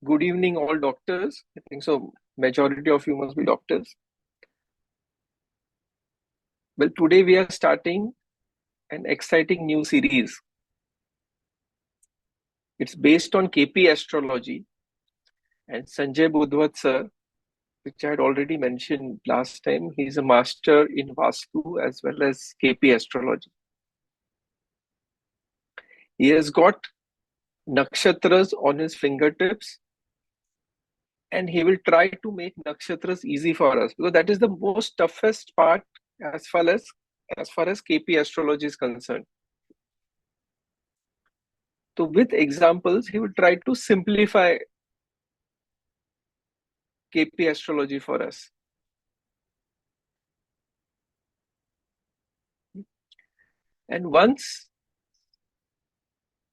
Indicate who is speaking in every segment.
Speaker 1: Good evening, all doctors. I think so. Majority of you must be doctors. Well, today we are starting an exciting new series. It's based on KP astrology, and Sanjay Budhwat sir, which I had already mentioned last time, he's a master in Vastu as well as KP astrology. He has got nakshatras on his fingertips, and he will try to make nakshatras easy for us, because that is the most toughest part as far as KP astrology is concerned. So with examples, he will try to simplify KP astrology for us. And once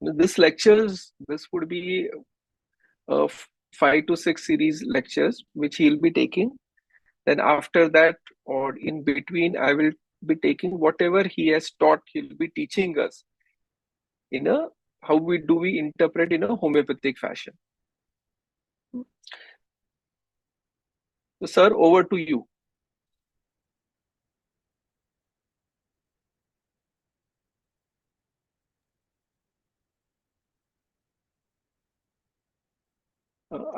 Speaker 1: this would be 5 to 6 series lectures, which he'll be taking. Then after that, or in between, I will be taking whatever he has taught. He'll be teaching us in a how we interpret in a homeopathic fashion. So, sir, over to you.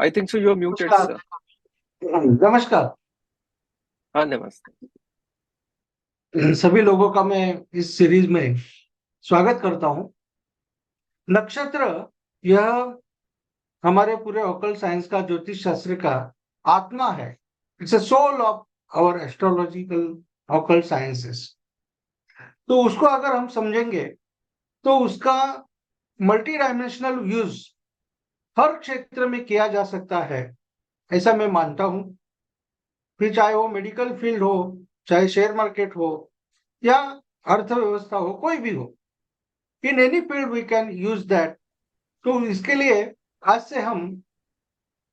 Speaker 1: I think so. You are muted, sir.
Speaker 2: नमस्कार।
Speaker 1: हाँ, नमस्ते।
Speaker 2: सभी लोगों का मैं इस series में स्वागत करता हूं। नक्षत्र यह हमारे पूरे ऑकल साइंस का, ज्योतिष शास्त्र का आत्मा है। It's a soul of our astrological occult sciences. तो उसको अगर हम समझेंगे तो उसका मल्टी डायमेंशनल यूज हर क्षेत्र में किया जा सकता है, ऐसा मैं मानता हूं। फिर चाहे वो मेडिकल फील्ड हो, चाहे शेयर मार्केट हो, या अर्थव्यवस्था हो, कोई भी हो, in any field we can use that. तो इसके लिए आज से हम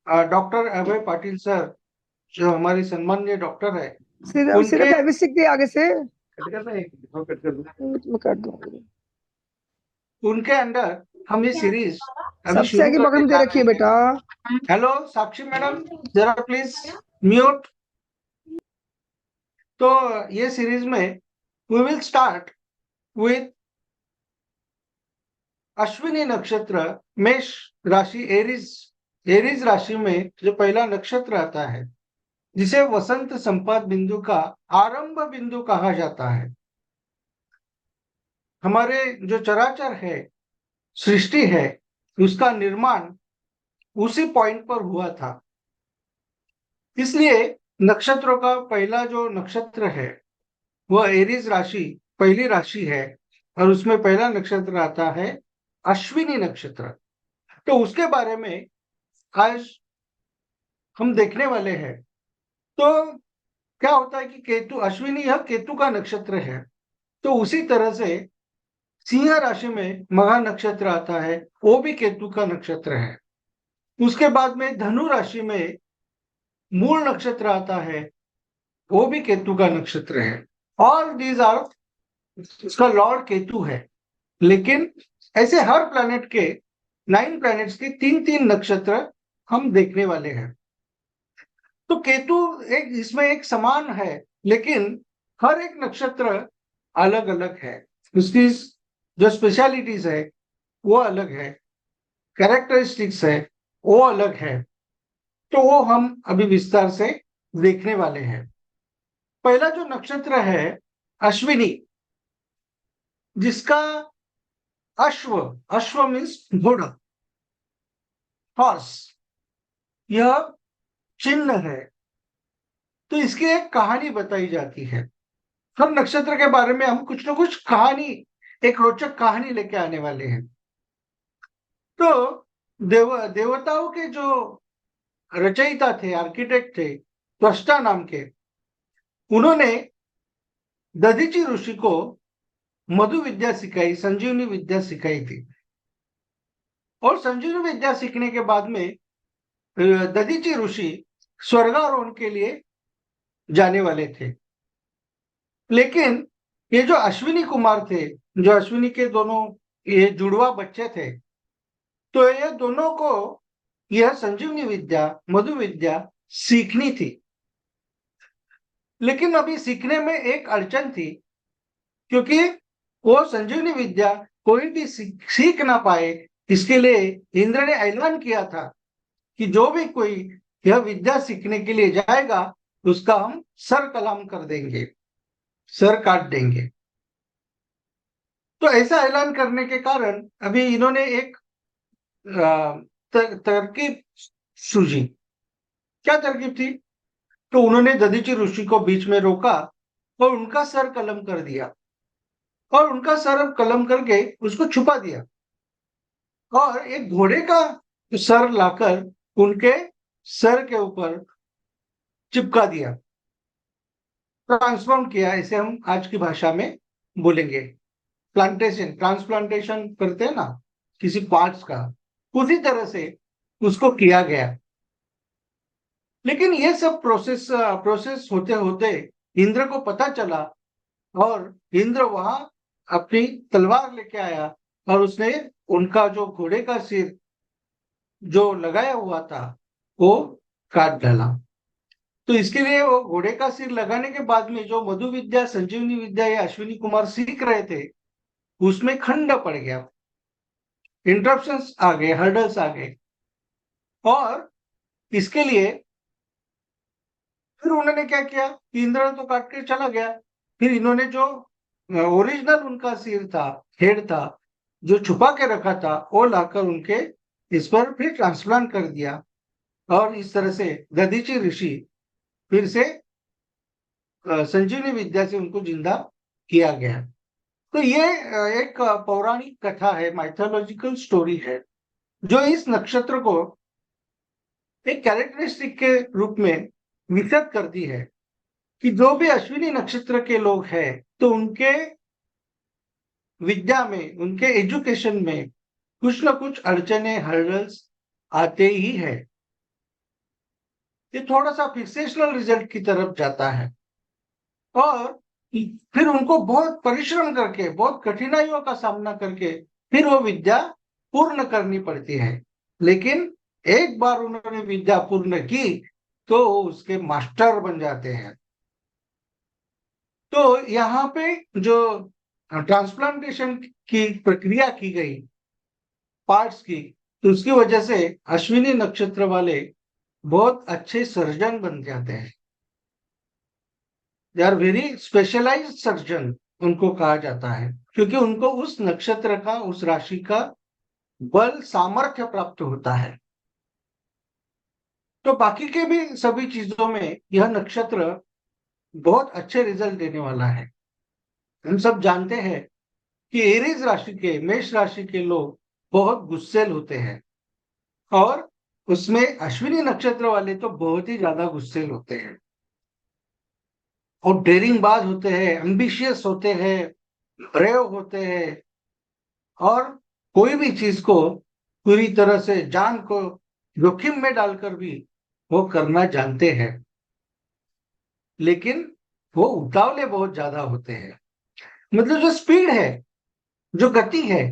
Speaker 2: डॉक्टर अभय पाटिल सर, जो हमारे सम्मानीय डॉक्टर है,
Speaker 3: सिर्फ आगे से
Speaker 2: उनके अंडर हम ये सीरीज अभी
Speaker 3: सबसे आगे बटन दे रखिए बेटा।
Speaker 2: हेलो साक्षी मैडम, जरा प्लीज म्यूट। तो ये सीरीज में we will start with Ashwini nakshatra, Mesh राशि, एरीज राशि में जो पहला नक्षत्र आता है, जिसे वसंत संपात बिंदु का आरंभ बिंदु कहा जाता है। हमारे जो चराचर है, सृष्टि है, उसका निर्माण उसी पॉइंट पर हुआ था। इसलिए नक्षत्रों का पहला जो नक्षत्र है वह एरीज राशि पहली राशि है, और उसमें पहला नक्षत्र आता है अश्विनी नक्षत्र। तो उसके बारे में आज हम देखने वाले हैं। तो क्या होता है कि केतु, अश्विनी यह केतु का नक्षत्र है। तो उसी तरह से सिंह राशि में महा नक्षत्र आता है, वो भी केतु का नक्षत्र है। उसके बाद में धनु राशि में मूल नक्षत्र आता है, वो भी केतु का नक्षत्र है। ऑल दीज आर, इसका लॉर्ड केतु है। लेकिन ऐसे हर प्लैनेट के 9 प्लैनेट्स के 3-3 नक्षत्र हम देखने वाले हैं। तो केतु इसमें एक समान है, लेकिन हर एक नक्षत्र अलग अलग है। उसकी जो स्पेशलिटीज है वो अलग है, कैरेक्टरिस्टिक्स है वो अलग है। तो वो हम अभी विस्तार से देखने वाले हैं। पहला जो नक्षत्र है अश्विनी, जिसका अश्व मीन्स घोड़ा, हॉर्स, यह चिन्ह है। तो इसकी एक कहानी बताई जाती है। हर नक्षत्र के बारे में हम कुछ न कुछ कहानी, एक रोचक कहानी लेके आने वाले हैं। तो देवताओं के जो रचयिता थे, आर्किटेक्ट थे, त्वष्टा नाम के, उन्होंने दधीची ऋषि को मधु विद्या सिखाई, संजीवनी विद्या सिखाई थी। और संजीवनी विद्या सीखने के बाद में दधीची ऋषि स्वर्गारोहण के लिए जाने वाले थे। लेकिन ये जो अश्विनी कुमार थे, जो अश्विनी के दोनों ये जुड़वा बच्चे थे, तो ये दोनों को यह संजीवनी विद्या, मधु विद्या सीखनी थी। लेकिन अभी सीखने में एक अड़चन थी, क्योंकि वो संजीवनी विद्या कोई भी सीख ना पाए, इसके लिए इंद्र ने ऐलान किया था कि जो भी कोई यह विद्या सीखने के लिए जाएगा उसका हम सर कलाम कर देंगे, सर काट देंगे। तो ऐसा ऐलान करने के कारण अभी इन्होंने एक तरकीब सूझी। क्या तरकीब थी? तो उन्होंने दधीचि ऋषि को बीच में रोका और उनका सर कलम कर दिया, और उनका सर कलम करके उसको छुपा दिया, और एक घोड़े का सर लाकर उनके सर के ऊपर चिपका दिया, ट्रांसफॉर्म किया, इसे हम आज की भाषा में बोलेंगे प्लांटेशन, ट्रांसप्लांटेशन करते हैं ना किसी पार्ट्स का, उसी तरह से उसको किया गया। लेकिन ये सब प्रोसेस होते होते इंद्र को पता चला, और इंद्र वहां अपनी तलवार लेके आया और उसने उनका जो घोड़े का सिर जो लगाया हुआ था वो काट डाला। तो इसके लिए वो घोड़े का सिर लगाने के बाद में जो मधु विद्या, संजीवनी विद्या या अश्विनी कुमार सीख रहे थे उसमें खंड पड़ गया, इंटरप्शंस आ गए, हर्डल्स आ गए। और इसके लिए फिर उन्होंने क्या किया, इंद्र तो काट के चला गया, फिर इन्होंने जो ओरिजिनल उनका सिर था, हेड था, जो छुपा के रखा था, वो लाकर उनके इस पर फिर ट्रांसप्लांट कर दिया, और इस तरह से दधीचि ऋषि फिर से संजीवनी विद्या से उनको जिंदा किया गया। तो ये एक पौराणिक कथा है, माइथोलॉजिकल स्टोरी है, जो इस नक्षत्र को एक कैरेक्टरिस्टिक के रूप में विकसित करती है कि जो भी अश्विनी नक्षत्र के लोग हैं तो उनके विद्या में, उनके एजुकेशन में कुछ ना कुछ अड़चने, हर्डल्स आते ही है। ये थोड़ा सा फिक्सेशनल रिजल्ट की तरफ जाता है, और फिर उनको बहुत परिश्रम करके, बहुत कठिनाइयों का सामना करके फिर वो विद्या पूर्ण करनी पड़ती है। लेकिन एक बार उन्होंने विद्या पूर्ण की तो उसके मास्टर बन जाते हैं। तो यहाँ पे जो ट्रांसप्लांटेशन की प्रक्रिया की गई पार्ट्स की, तो उसकी वजह से अश्विनी नक्षत्र वाले बहुत अच्छे सर्जन बन जाते हैं। They are very specialized surgeon उनको कहा जाता है, क्योंकि उनको उस नक्षत्र का, उस राशि का बल, सामर्थ्य प्राप्त होता है। तो बाकी के भी सभी चीजों में यह नक्षत्र बहुत अच्छे रिजल्ट देने वाला है। हम सब जानते हैं कि एरीज राशि के, मेष राशि के लोग बहुत गुस्सेल होते हैं, और उसमें अश्विनी नक्षत्र वाले तो बहुत ही ज्यादा गुस्सेल होते हैं, और डेरिंगबाज होते हैं, एम्बिशियस होते हैं, ब्रेव होते हैं, और कोई भी चीज को पूरी तरह से जान को जोखिम में डालकर भी वो करना जानते हैं। लेकिन वो उतावले बहुत ज्यादा होते हैं। मतलब जो स्पीड है, जो गति है,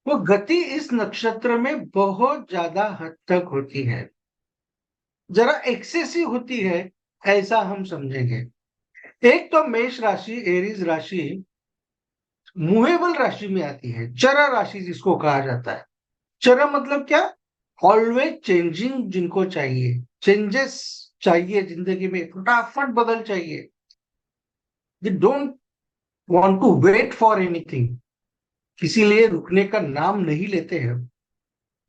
Speaker 2: वो गति इस नक्षत्र में बहुत ज्यादा हद तक होती है, जरा एक्सेसिव होती है, ऐसा हम समझेंगे। एक तो मेष राशि, एरीज राशि मूवेबल राशि में आती है, चर राशि जिसको कहा जाता है। चर मतलब क्या? ऑलवेज चेंजिंग, जिनको चाहिए चेंजेस, चाहिए जिंदगी में, फटाफट बदल चाहिए। They don't want to wait for anything, किसी लिए रुकने का नाम नहीं लेते हैं।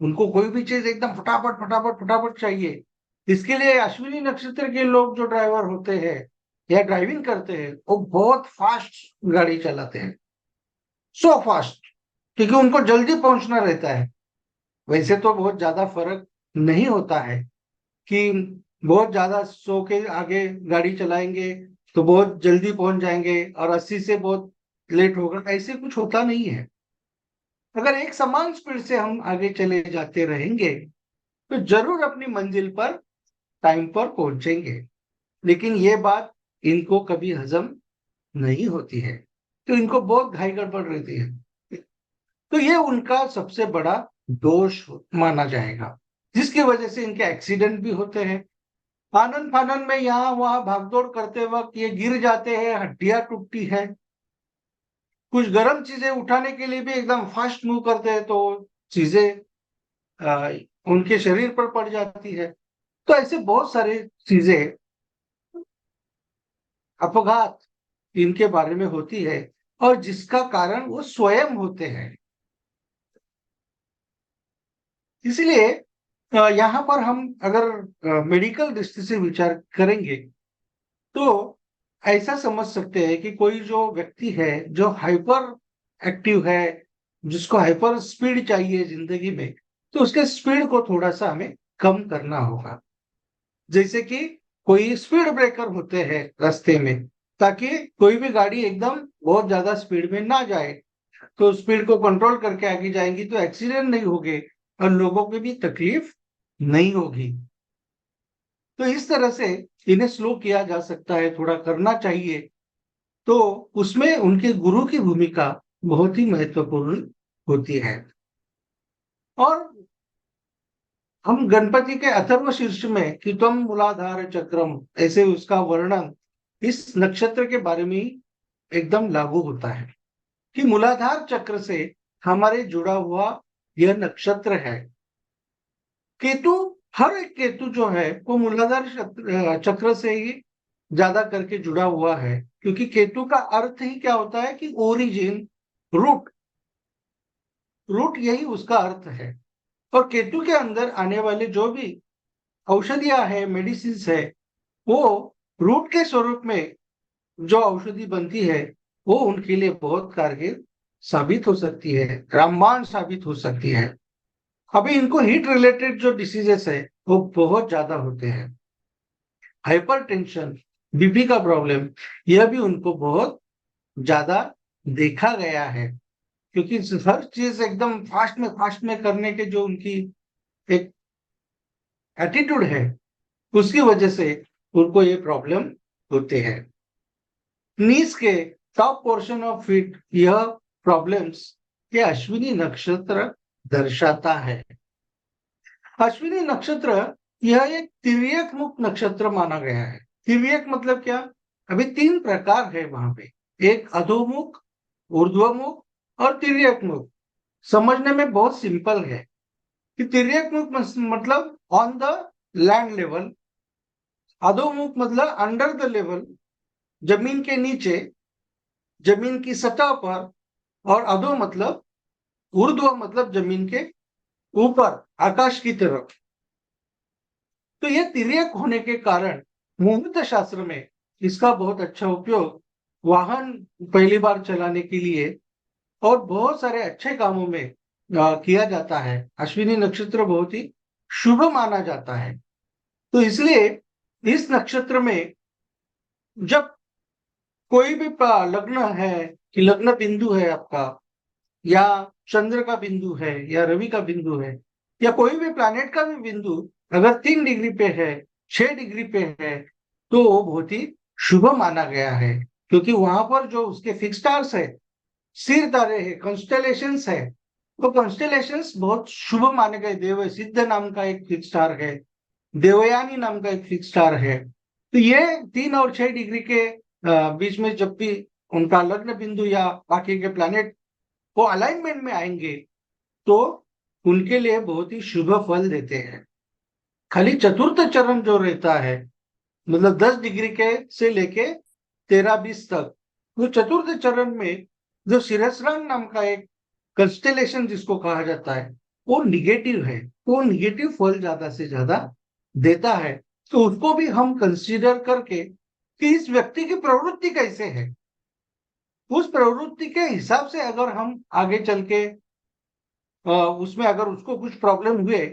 Speaker 2: उनको कोई भी चीज एकदम फटाफट फटाफट फटाफट चाहिए। इसके लिए अश्विनी नक्षत्र के लोग जो ड्राइवर होते हैं या ड्राइविंग करते हैं, वो बहुत फास्ट गाड़ी चलाते हैं, सो फास्ट, क्योंकि उनको जल्दी पहुंचना रहता है। वैसे तो बहुत ज्यादा फर्क नहीं होता है कि बहुत ज्यादा 100 के आगे गाड़ी चलाएंगे तो बहुत जल्दी पहुंच जाएंगे, और 80 से बहुत लेट होगा, ऐसे कुछ होता नहीं है। अगर एक समान स्पीड से हम आगे चले जाते रहेंगे तो जरूर अपनी मंजिल पर टाइम पर पहुंचेंगे। लेकिन ये बात इनको कभी हजम नहीं होती है, तो इनको बहुत घाई गड़बड़ रहती है। तो ये उनका सबसे बड़ा दोष माना जाएगा, जिसकी वजह से इनके एक्सीडेंट भी होते हैं। आनन फानन में यहाँ वहां भागदौड़ करते वक्त ये गिर जाते हैं, हड्डियां टूटती है। कुछ गर्म चीजें उठाने के लिए भी एकदम फास्ट मूव करते हैं तो चीजें आ, उनके शरीर पर पड़ जाती है। तो ऐसे बहुत सारी चीजें, अपघात इनके बारे में होती है, और जिसका कारण वो स्वयं होते हैं। इसलिए यहाँ पर हम अगर मेडिकल दृष्टि से विचार करेंगे तो ऐसा समझ सकते हैं कि कोई जो व्यक्ति है जो हाइपर एक्टिव है, जिसको हाइपर स्पीड चाहिए जिंदगी में, तो उसके स्पीड को थोड़ा सा हमें कम करना होगा। जैसे कि कोई स्पीड ब्रेकर होते हैं रास्ते में, ताकि कोई भी गाड़ी एकदम बहुत ज्यादा स्पीड में ना जाए, तो स्पीड को कंट्रोल करके आगे जाएंगी तो एक्सीडेंट नहीं होंगे और लोगों को भी तकलीफ नहीं होगी। तो इस तरह से इन्हें स्लो किया जा सकता है, थोड़ा करना चाहिए। तो उसमें उनके गुरु की भूमिका बहुत ही महत्वपूर्ण होती है। और हम गणपति के अथर्व शीर्ष में कि त्वम मूलाधार चक्रम, ऐसे उसका वर्णन इस नक्षत्र के बारे में ही एकदम लागू होता है कि मूलाधार चक्र से हमारे जुड़ा हुआ यह नक्षत्र है। केतु, हर एक केतु जो है वो मूलाधार चक्र से ही ज्यादा करके जुड़ा हुआ है, क्योंकि केतु का अर्थ ही क्या होता है कि ओरिजिन, रूट। रूट यही उसका अर्थ है। और केतु के अंदर आने वाले जो भी औषधियां है, मेडिसिन है, वो रूट के स्वरूप में जो औषधि बनती है वो उनके लिए बहुत कारगर साबित हो सकती है, रामबाण साबित हो सकती है। अभी इनको हीट रिलेटेड जो डिसीजेस है वो बहुत ज्यादा होते हैं। हाइपर टेंशन, बीपी का प्रॉब्लम, यह भी उनको बहुत ज्यादा देखा गया है, क्योंकि हर चीज एकदम फास्ट में करने के जो उनकी एक एटीट्यूड है, उसकी वजह से उनको ये प्रॉब्लम होते हैं। नीस के टॉप पोर्शन ऑफ फीट, यह प्रॉब्लम्स ये अश्विनी नक्षत्र दर्शाता है। अश्विनी नक्षत्र यह एक तिर्यक मुख नक्षत्र माना गया है। तिर्यक मतलब क्या? अभी तीन प्रकार है वहां पे, एक अधोमुख, ऊर्ध्वमुख और तिर्यक मुख। समझने में बहुत सिंपल है कि तिर्यक मुख मतलब ऑन द लैंड लेवल, अधोमुख मतलब अंडर द लेवल, जमीन के नीचे, जमीन की सतह पर, और अधो मतलब ऊर्ध्व मतलब जमीन के ऊपर, आकाश की तरफ। तो यह तिर्यक होने के कारण मुहूर्त शास्त्र में इसका बहुत अच्छा उपयोग वाहन पहली बार चलाने के लिए और बहुत सारे अच्छे कामों में किया जाता है। अश्विनी नक्षत्र बहुत ही शुभ माना जाता है। तो इसलिए इस नक्षत्र में जब कोई भी लग्न है, कि लग्न बिंदु है आपका, या चंद्र का बिंदु है, या रवि का बिंदु है, या कोई भी प्लैनेट का भी बिंदु अगर 3 डिग्री पे है, 6 डिग्री पे है, तो वो बहुत ही शुभ माना गया है। क्योंकि वहां पर जो उसके फिक्स स्टार्स है, सिर तारे है, कॉन्स्टेलेशंस है, वो कॉन्स्टेलेशंस बहुत शुभ माने गए। देव सिद्ध नाम का एक फिक्स स्टार है, देवयानी नाम का एक फिक्स स्टार है। तो ये 3 और 6 डिग्री के बीच में जब भी उनका लग्न बिंदु या बाकी के प्लैनेट वो अलाइनमेंट में आएंगे तो उनके लिए बहुत ही शुभ फल देते हैं। खाली चतुर्थ चरण जो रहता है, मतलब 10 डिग्री के से लेके 13-20 तक, वो चतुर्थ चरण में जो सिरसरान नाम का एक कंस्टेलेशन जिसको कहा जाता है, वो निगेटिव है, वो निगेटिव फल ज्यादा से ज्यादा देता है। तो उसको भी हम कंसीडर करके कि इस व्यक्ति की प्रवृत्ति कैसे है, उस प्रवृत्ति के हिसाब से अगर हम आगे चल के उसमें अगर उसको कुछ प्रॉब्लम हुए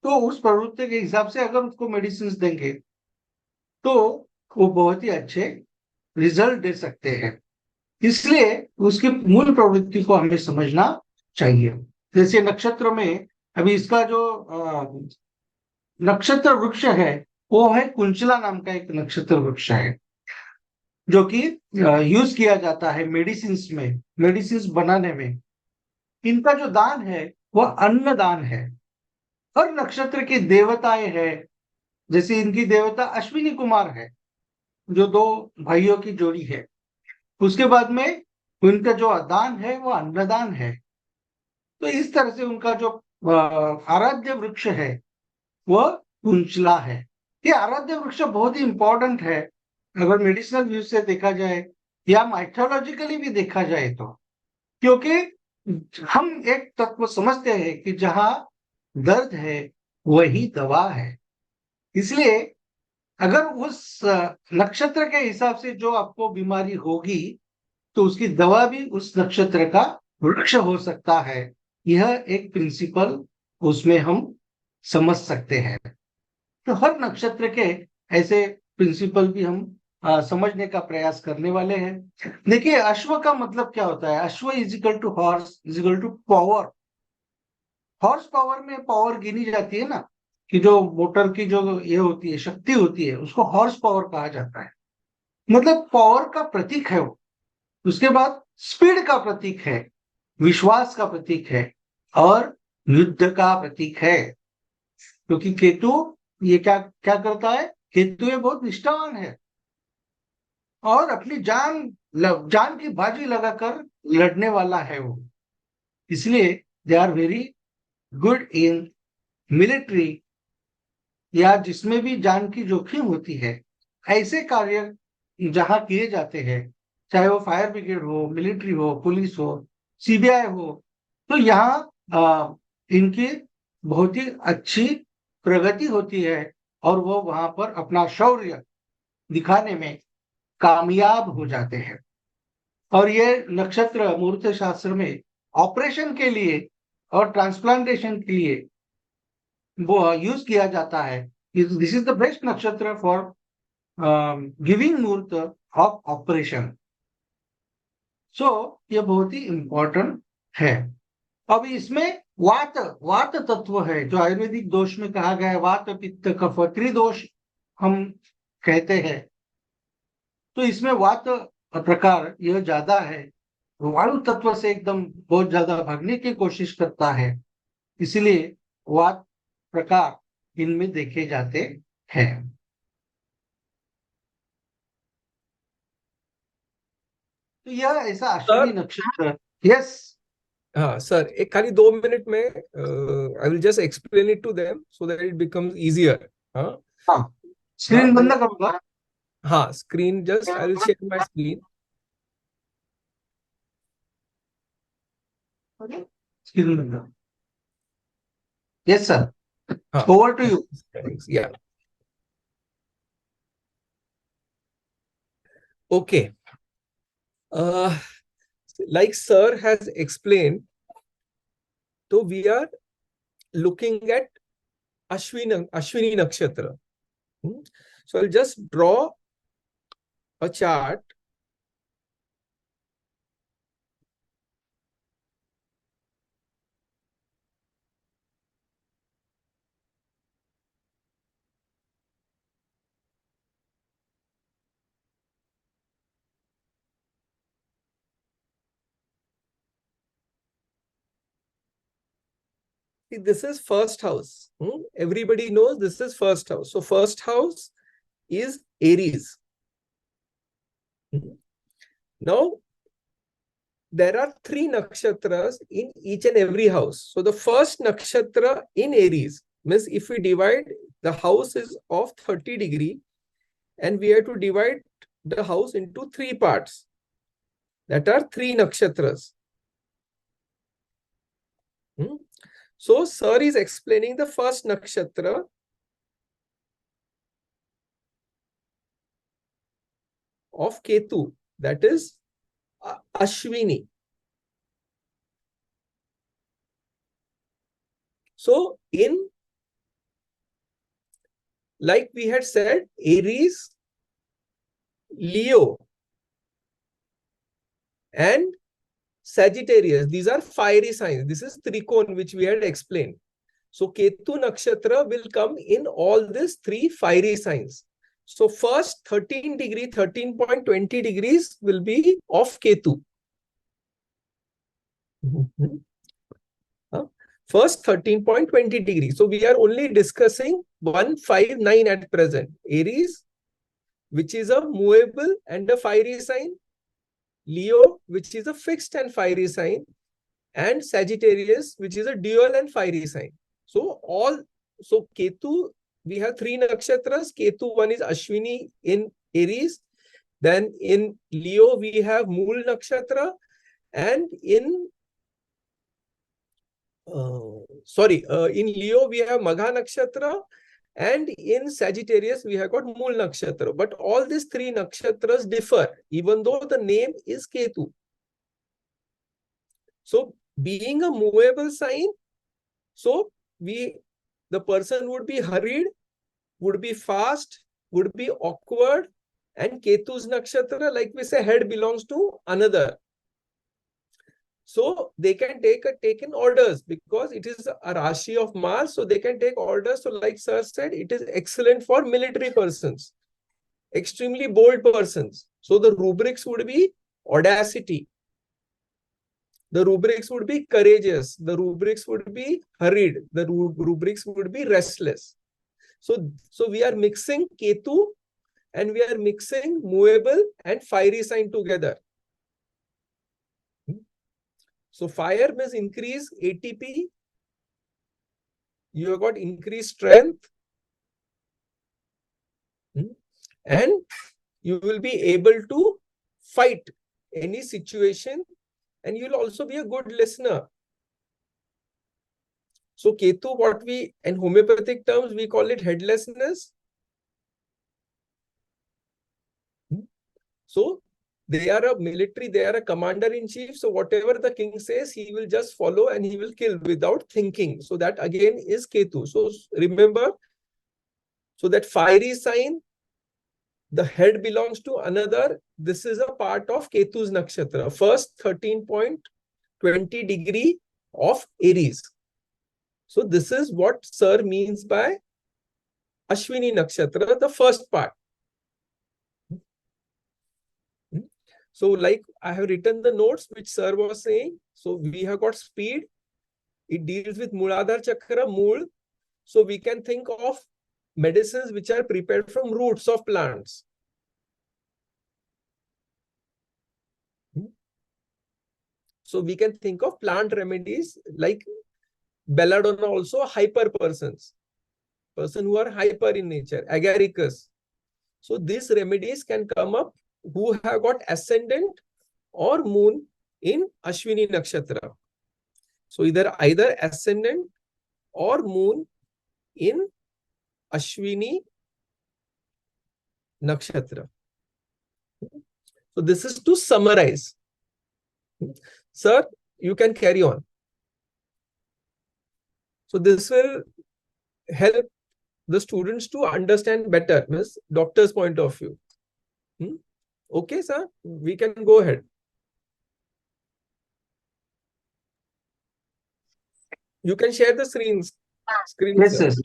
Speaker 2: तो उस प्रवृत्ति के हिसाब से अगर उसको मेडिसिन देंगे तो वो बहुत ही अच्छे रिजल्ट दे सकते हैं। इसलिए उसकी मूल प्रवृत्ति को हमें समझना चाहिए। जैसे नक्षत्र में अभी इसका जो नक्षत्र वृक्ष है वो है कुंचला नाम का एक नक्षत्र वृक्ष है, जो कि यूज किया जाता है मेडिसिन में, मेडिसिन बनाने में। इनका जो दान है वह अन्नदान है। हर नक्षत्र की देवताएं हैं, जैसे इनकी देवता अश्विनी कुमार है, जो दो भाइयों की जोड़ी है। उसके बाद में उनका जो दान है वो अन्नदान है। तो इस तरह से उनका जो आराध्य वृक्ष है वह कुंचला है। ये आराध्य वृक्ष बहुत ही इंपॉर्टेंट है, अगर मेडिसिनल व्यू से देखा जाए या माइथोलॉजिकली भी देखा जाए तो। क्योंकि हम एक तत्व समझते हैं कि जहां दर्द है वही दवा है। इसलिए अगर उस नक्षत्र के हिसाब से जो आपको बीमारी होगी तो उसकी दवा भी उस नक्षत्र का वृक्ष हो सकता है। यह एक प्रिंसिपल उसमें हम समझ सकते हैं। तो हर नक्षत्र के ऐसे प्रिंसिपल भी हम समझने का प्रयास करने वाले हैं। देखिए, अश्व का मतलब क्या होता है? Ashva is equal to horse is equal to power. Horse power में पावर गिनी जाती है ना, कि जो मोटर की जो ये होती है, शक्ति होती है, उसको हॉर्स पावर कहा जाता है। मतलब पावर का प्रतीक है वो। उसके बाद स्पीड का प्रतीक है, विश्वास का प्रतीक है और युद्ध का प्रतीक है। क्योंकि केतु ये क्या क्या करता है? केतु ये बहुत निष्ठावान है और अपनी जान की बाजी लगाकर लड़ने वाला है वो। इसलिए they are very good in military, या जिसमें भी जान की जोखिम होती है, ऐसे कार्य जहां किए जाते हैं, चाहे वो फायर ब्रिगेड हो, मिलिट्री हो, पुलिस हो, सीबीआई हो, तो यहाँ इनकी बहुत ही अच्छी प्रगति होती है और वो वहां पर अपना शौर्य दिखाने में कामयाब हो जाते हैं। और ये नक्षत्र मुहूर्त शास्त्र में ऑपरेशन के लिए और ट्रांसप्लांटेशन के लिए वो यूज किया जाता है। दिस इज द बेस्ट नक्षत्र फॉर गिविंग मुहूर्त ऑफ ऑपरेशन। सो ये बहुत ही इंपॉर्टेंट है। अब इसमें वात वात तत्व है, जो आयुर्वेदिक दोष में कहा गया है, वात पित्त कफ त्रिदोष हम कहते हैं। तो इसमें वात प्रकार यह ज्यादा है, वायु तत्व से एकदम बहुत ज्यादा भागने की कोशिश करता है, इसलिए वात प्रकार इनमें देखे जाते हैं। तो यह ऐसा अश्विनी
Speaker 4: सर,
Speaker 2: नक्षत्र। यस।
Speaker 4: हाँ सर, एक खाली 2 मिनट में I will just explain it to them so that it becomes easier. हाँ
Speaker 2: हाँ,
Speaker 4: हाँ,
Speaker 2: स्क्रीन बंद
Speaker 4: मैंने,
Speaker 2: करूंगा।
Speaker 4: हाँ screen just I will share my screen.
Speaker 2: Screen बंद। यस सर,
Speaker 4: हाँ,
Speaker 2: ओवर टू यू।
Speaker 4: या okay, like sir has explained, so we are looking at Ashwini Nakshatra. So I'll just draw a chart. See, this is first house. Everybody knows this is first house. So first house is Aries. Now, there are 3 nakshatras in each and every house. So the first nakshatra in Aries means if we divide, the house is of 30 degree and we have to divide the house into 3 parts. That are 3 nakshatras. So sir is explaining the first nakshatra of Ketu, that is Ashwini. So in, like we had said, Aries, Leo and Sagittarius, these are fiery signs. This is Trikon, which we had explained. So Ketu Nakshatra will come in all these 3 fiery signs. So first 13 degree, 13.20 degrees will be of Ketu. first 13.20 degrees. So we are only discussing 159 at present. Aries, which is a movable and a fiery sign. Leo, which is a fixed and fiery sign. And Sagittarius, which is a dual and fiery sign. So Ketu, we have 3 nakshatras. Ketu, one is Ashwini in Aries. Then in Leo, we have Mool nakshatra. And in in Leo, we have Magha nakshatra. And in Sagittarius, we have got Mool nakshatra. But all these 3 nakshatras differ, even though the name is Ketu. So being a movable sign, so the person would be hurried, would be fast, would be awkward, and Ketu's nakshatra, like we say, head belongs to another. So they can take in orders because it is a Rashi of Mars, so they can take orders. So like sir said, it is excellent for military persons, extremely bold persons. So the rubrics would be audacity. The rubrics would be courageous. The rubrics would be hurried. The rubrics would be restless. So we are mixing Ketu and we are mixing movable and fiery sign together. So fire means increase ATP. You have got increased strength. And you will be able to fight any situation. And you'll also be a good listener. So Ketu, what we, in homeopathic terms, we call it headlessness. So they are a military, they are a commander-in-chief. So whatever the king says, he will just follow and he will kill without thinking. So that again is Ketu. So remember, so that fiery sign, the head belongs to another. This is a part of Ketu's nakshatra, first 13.20 degree of Aries. So this is what sir means by Ashwini nakshatra, the first part. So like I have written the notes which sir was saying. So we have got speed. It deals with Mooladhara chakra, Mool. So we can think of medicines which are prepared from roots of plants. So we can think of plant remedies like belladonna, also hyper persons, person who are hyper in nature, agaricus. So these remedies can come up who have got ascendant or moon in Ashwini nakshatra. So either ascendant or moon in Ashwini nakshatra. So this is to summarize. Sir, you can carry on. So this will help the students to understand better, means doctor's point of view. Okay, sir, we can go ahead. You can share the screen.
Speaker 2: Yes,
Speaker 4: sir.
Speaker 2: yes.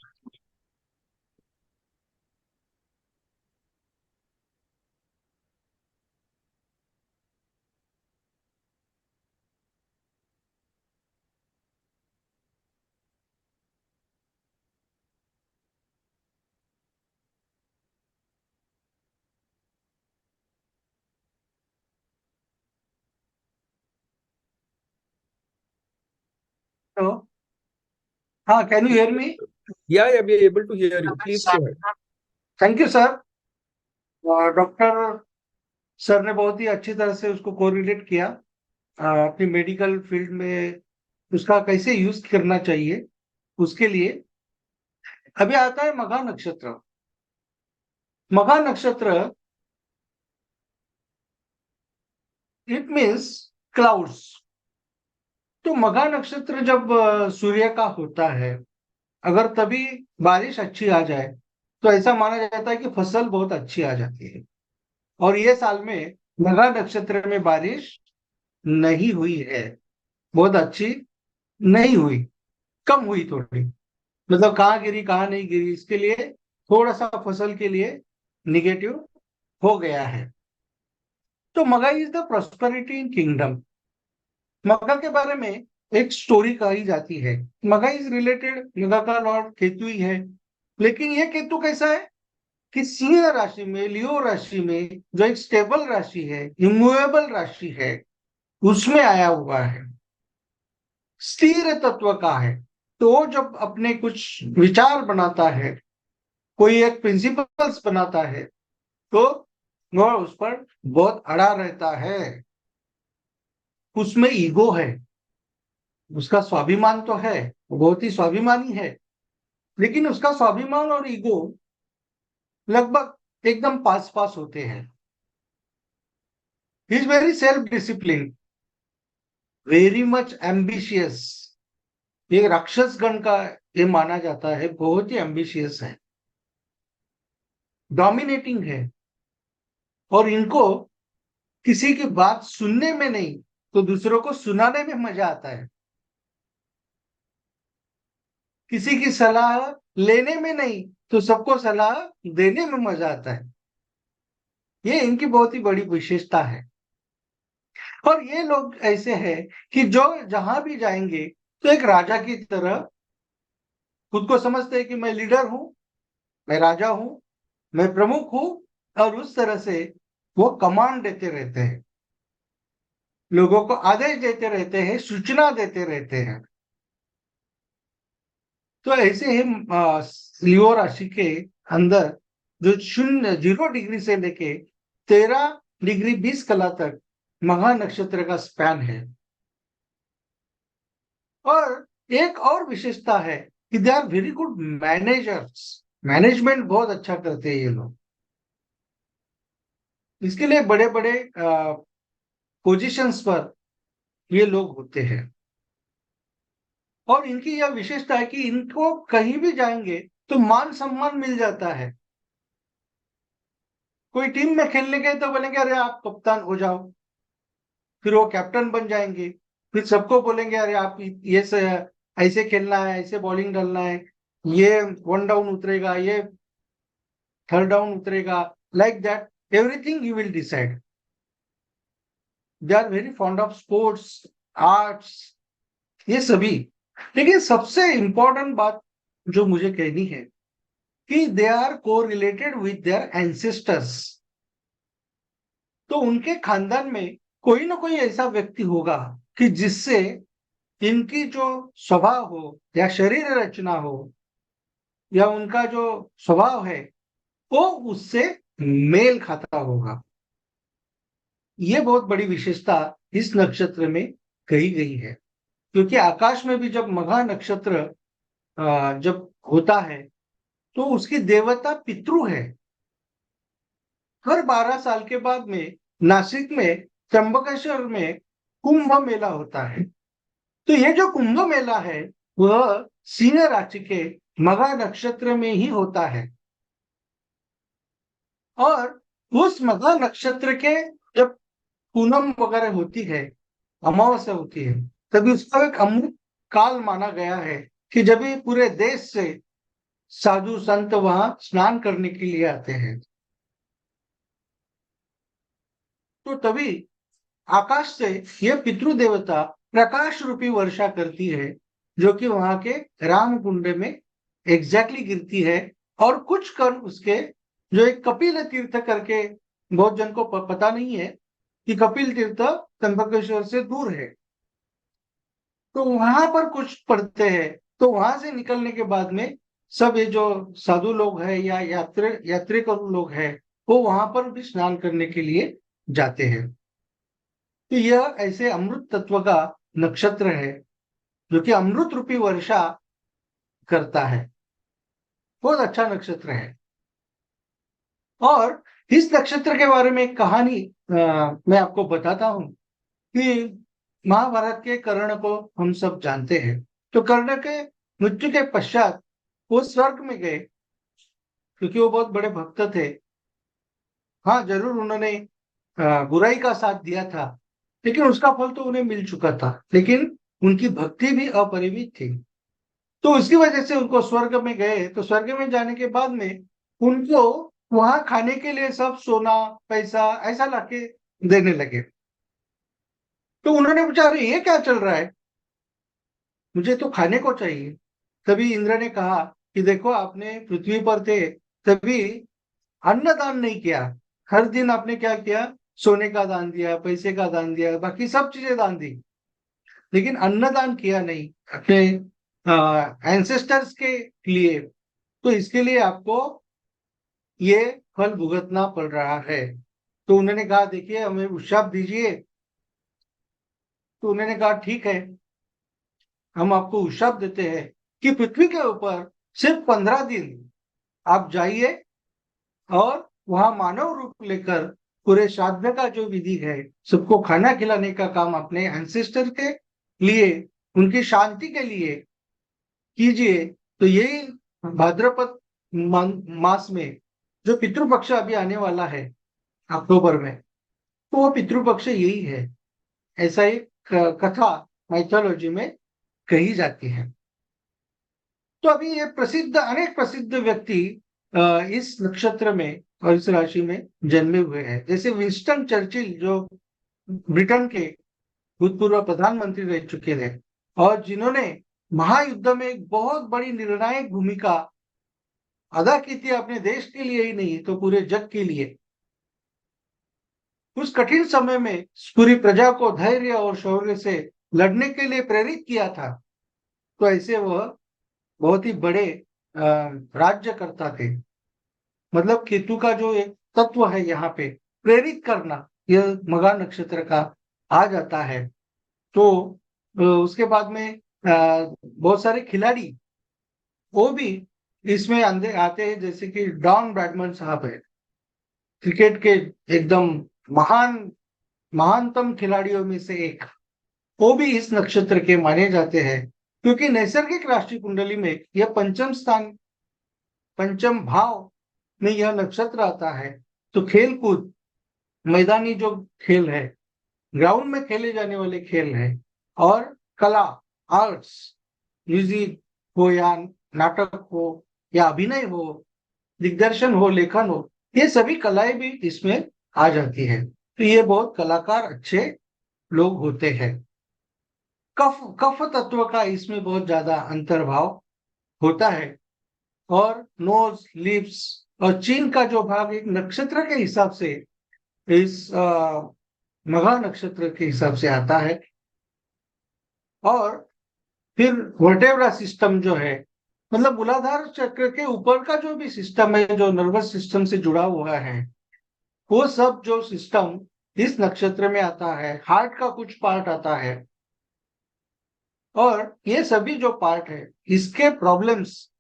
Speaker 2: Hello. Can you hear me?
Speaker 4: Yeah, we are able to hear you. Please go ahead.
Speaker 2: Thank you sir. Doctor sir ने बहुत ही अच्छी तरह से उसको correlate किया अपनी medical field में उसका कैसे यूज करना चाहिए उसके लिए. अभी आता है मघा नक्षत्र. मघा नक्षत्र इट मीन्स क्लाउड्स. तो मघा नक्षत्र जब सूर्य का होता है, अगर तभी बारिश अच्छी आ जाए तो ऐसा माना जाता है कि फसल बहुत अच्छी आ जाती है. और ये साल में मघा नक्षत्र में बारिश नहीं हुई है, बहुत अच्छी नहीं हुई, कम हुई थोड़ी. मतलब कहाँ गिरी कहाँ नहीं गिरी, इसके लिए थोड़ा सा फसल के लिए निगेटिव हो गया है. तो मगा is the prosperity in kingdom. मगा के बारे में एक स्टोरी कही जाती है। मगा इज रिलेटेड, मगा का लॉर्ड केतु ही है, लेकिन ये केतु कैसा है कि सिंह राशि में, लियो राशि में, जो एक स्टेबल राशि है, इमूवेबल राशि है, उसमें आया हुआ है, स्थिर तत्व का है। तो जब अपने कुछ विचार बनाता है, कोई एक प्रिंसिपल्स बनाता है, तो वह उस पर बहुत अड़ा रहता है। उसमें ईगो है, उसका स्वाभिमान तो है, वो बहुत ही स्वाभिमानी है, लेकिन उसका स्वाभिमान और ईगो लगभग एकदम पास पास होते हैं। He is very self discipline, very much ambitious. ये राक्षस गण का ये माना जाता है, बहुत ही एम्बिशियस है, डोमिनेटिंग है, और इनको किसी की बात सुनने में नहीं तो दूसरों को सुनाने में मजा आता है। किसी की सलाह लेने में नहीं तो सबको सलाह देने में मजा आता है। ये इनकी बहुत ही बड़ी विशेषता है। और ये लोग ऐसे हैं कि जो जहां भी जाएंगे तो एक राजा की तरह खुद को समझते हैं कि मैं लीडर हूं, मैं राजा हूं, मैं प्रमुख हूं, और उस तरह से वो कमांड देते रहते हैं, लोगों को आदेश देते रहते हैं, सूचना देते रहते हैं। तो ऐसे ही लियो राशि के अंदर जो 0 डिग्री से लेके 13 डिग्री 20 कला तक महा नक्षत्र का स्पैन है। और एक और विशेषता है कि they are very good managers, management बहुत अच्छा करते हैं ये लोग। इसके लिए बड़े बड़े पोजीशंस पर ये लोग होते हैं। और इनकी यह विशेषता है कि इनको कहीं भी जाएंगे तो मान सम्मान मिल जाता है। कोई टीम में खेलने गए तो बोलेंगे अरे आप कप्तान हो जाओ, फिर वो कैप्टन बन जाएंगे, फिर सबको बोलेंगे अरे आप ये से ऐसे खेलना है, ऐसे बॉलिंग डालना है, ये 1 डाउन उतरेगा, ये 3rd डाउन उतरेगा, like that everything you will decide. They are very fond of sports, arts, ये सभी। लेकिन सबसे इंपॉर्टेंट बात जो मुझे कहनी है कि दे आर को रिलेटेड विद देयर एंसेस्टर्स। तो उनके खानदान में कोई ना कोई ऐसा व्यक्ति होगा कि जिससे इनकी जो स्वभाव हो या शरीर रचना हो या उनका जो स्वभाव है वो उससे मेल खाता होगा। ये बहुत बड़ी विशेषता इस नक्षत्र में कही गई है, क्योंकि आकाश में भी जब मघा नक्षत्र जब होता है तो उसकी देवता पितृ है। हर 12 साल के बाद में नासिक में त्र्यंबकेश्वर में कुंभ मेला होता है। तो ये जो कुंभ मेला है वह सिंह राशि के मघा नक्षत्र में ही होता है। और उस मघा नक्षत्र के जब पूनम वगैरह होती है, अमावस्या होती है, तभी उसका एक अमृत काल माना गया है कि जब भी पूरे देश से साधु संत वहां स्नान करने के लिए आते हैं, तो तभी आकाश से यह पितृ देवता प्रकाश रूपी वर्षा करती है, जो कि वहां के राम कुंड में एग्जैक्टली गिरती है। और कुछ कर उसके जो एक कपिल तीर्थ करके, बहुत जन को पता नहीं है कि कपिल तीर्थ त्र्यंबकेश्वर से दूर है, तो वहां पर कुछ पढ़ते हैं। तो वहां से निकलने के बाद में सब ये जो साधु लोग हैं या यात्रिक लोग हैं वो वहां पर भी स्नान करने के लिए जाते हैं। तो यह ऐसे अमृत तत्व का नक्षत्र है जो कि अमृत रूपी वर्षा करता है। बहुत अच्छा नक्षत्र है। और इस नक्षत्र के बारे में एक कहानी मैं आपको बताता हूं कि महाभारत के कर्ण को हम सब जानते हैं। तो कर्ण के मृत्यु के पश्चात वो स्वर्ग में गए, क्योंकि वो बहुत बड़े भक्त थे। हाँ जरूर उन्होंने बुराई का साथ दिया था, लेकिन उसका फल तो उन्हें मिल चुका था, लेकिन उनकी भक्ति भी अपरिमित थी। तो उसकी वजह से उनको स्वर्ग में गए। तो स्वर्ग में जाने के बाद में उनको वहां खाने के लिए सब सोना पैसा ऐसा लाके देने लगे। तो उन्होंने पूछा अरे ये क्या चल रहा है, मुझे तो खाने को चाहिए। तभी इंद्र ने कहा कि देखो, आपने पृथ्वी पर थे तभी अन्नदान नहीं किया। हर दिन आपने क्या किया? सोने का दान दिया, पैसे का दान दिया, बाकी सब चीजें दान दी, लेकिन अन्नदान किया नहीं अपने एंसेस्टर्स के लिए। तो इसके लिए आपको ये फल भुगतना पड़ रहा है। तो उन्होंने कहा, देखिए, हमें उशाप दीजिए। तो उन्होंने कहा, ठीक है, हम आपको उशाप देते हैं कि पृथ्वी के ऊपर सिर्फ 15 दिन आप जाइए और वहां मानव रूप लेकर पूरे श्राद्ध का जो विधि है, सबको खाना खिलाने का काम अपने एंसेस्टर के लिए, उनकी शांति के लिए कीजिए। तो यही भाद्रपद मास में जो पितृपक्ष अभी आने वाला है अक्टूबर में, तो वो पितृपक्ष यही है। ऐसा एक कथा माइथोलॉजी में कही जाती है। तो अभी ये अनेक प्रसिद्ध व्यक्ति इस नक्षत्र में और इस राशि में जन्मे हुए हैं। जैसे विंस्टन चर्चिल, जो ब्रिटेन के भूतपूर्व प्रधानमंत्री रह चुके थे और जिन्होंने महायुद्ध में एक बहुत बड़ी निर्णायक भूमिका अदा की थी, अपने देश के लिए ही नहीं तो पूरे जग के लिए। उस कठिन समय में पूरी प्रजा को धैर्य और शौर्य से लड़ने के लिए प्रेरित किया था। तो ऐसे वह बहुत ही बड़े राज्य करता थे। मतलब केतु का जो एक तत्व है यहाँ पे, प्रेरित करना, यह मघा नक्षत्र का आ जाता है। तो उसके बाद में बहुत सारे खिलाड़ी वो भी इसमें आते हैं, जैसे कि डॉन ब्रैडमन साहब है, क्रिकेट के एकदम महानतम खिलाड़ियों में से एक। वो भी इस नक्षत्र के माने जाते हैं, क्योंकि नैसर्गिक राशि कुंडली में यह पंचम भाव में यह नक्षत्र आता है। तो खेल कूद, मैदानी जो खेल है, ग्राउंड में खेले जाने वाले खेल है, और कला, आर्ट्स, म्यूजिक हो या नाटक हो या अभिनय हो, दिग्दर्शन हो, लेखन हो, ये सभी कलाएं भी इसमें आ जाती है। तो ये बहुत कलाकार अच्छे लोग होते हैं। कफ तत्व का इसमें बहुत ज्यादा अंतर्भाव होता है। और नोज, लिप्स और चीन का जो भाग एक नक्षत्र के हिसाब से इस मघा नक्षत्र के हिसाब से आता है। और फिर वर्टेब्रा सिस्टम जो है, मतलब मूलाधार चक्र के ऊपर का जो भी सिस्टम है, जो नर्वस सिस्टम से जुड़ा हुआ है, वो सब जो सिस्टम इस नक्षत्र में आता है। हार्ट का कुछ पार्ट आता है, और ये सभी जो पार्ट है, इसके प्रॉब्लम्स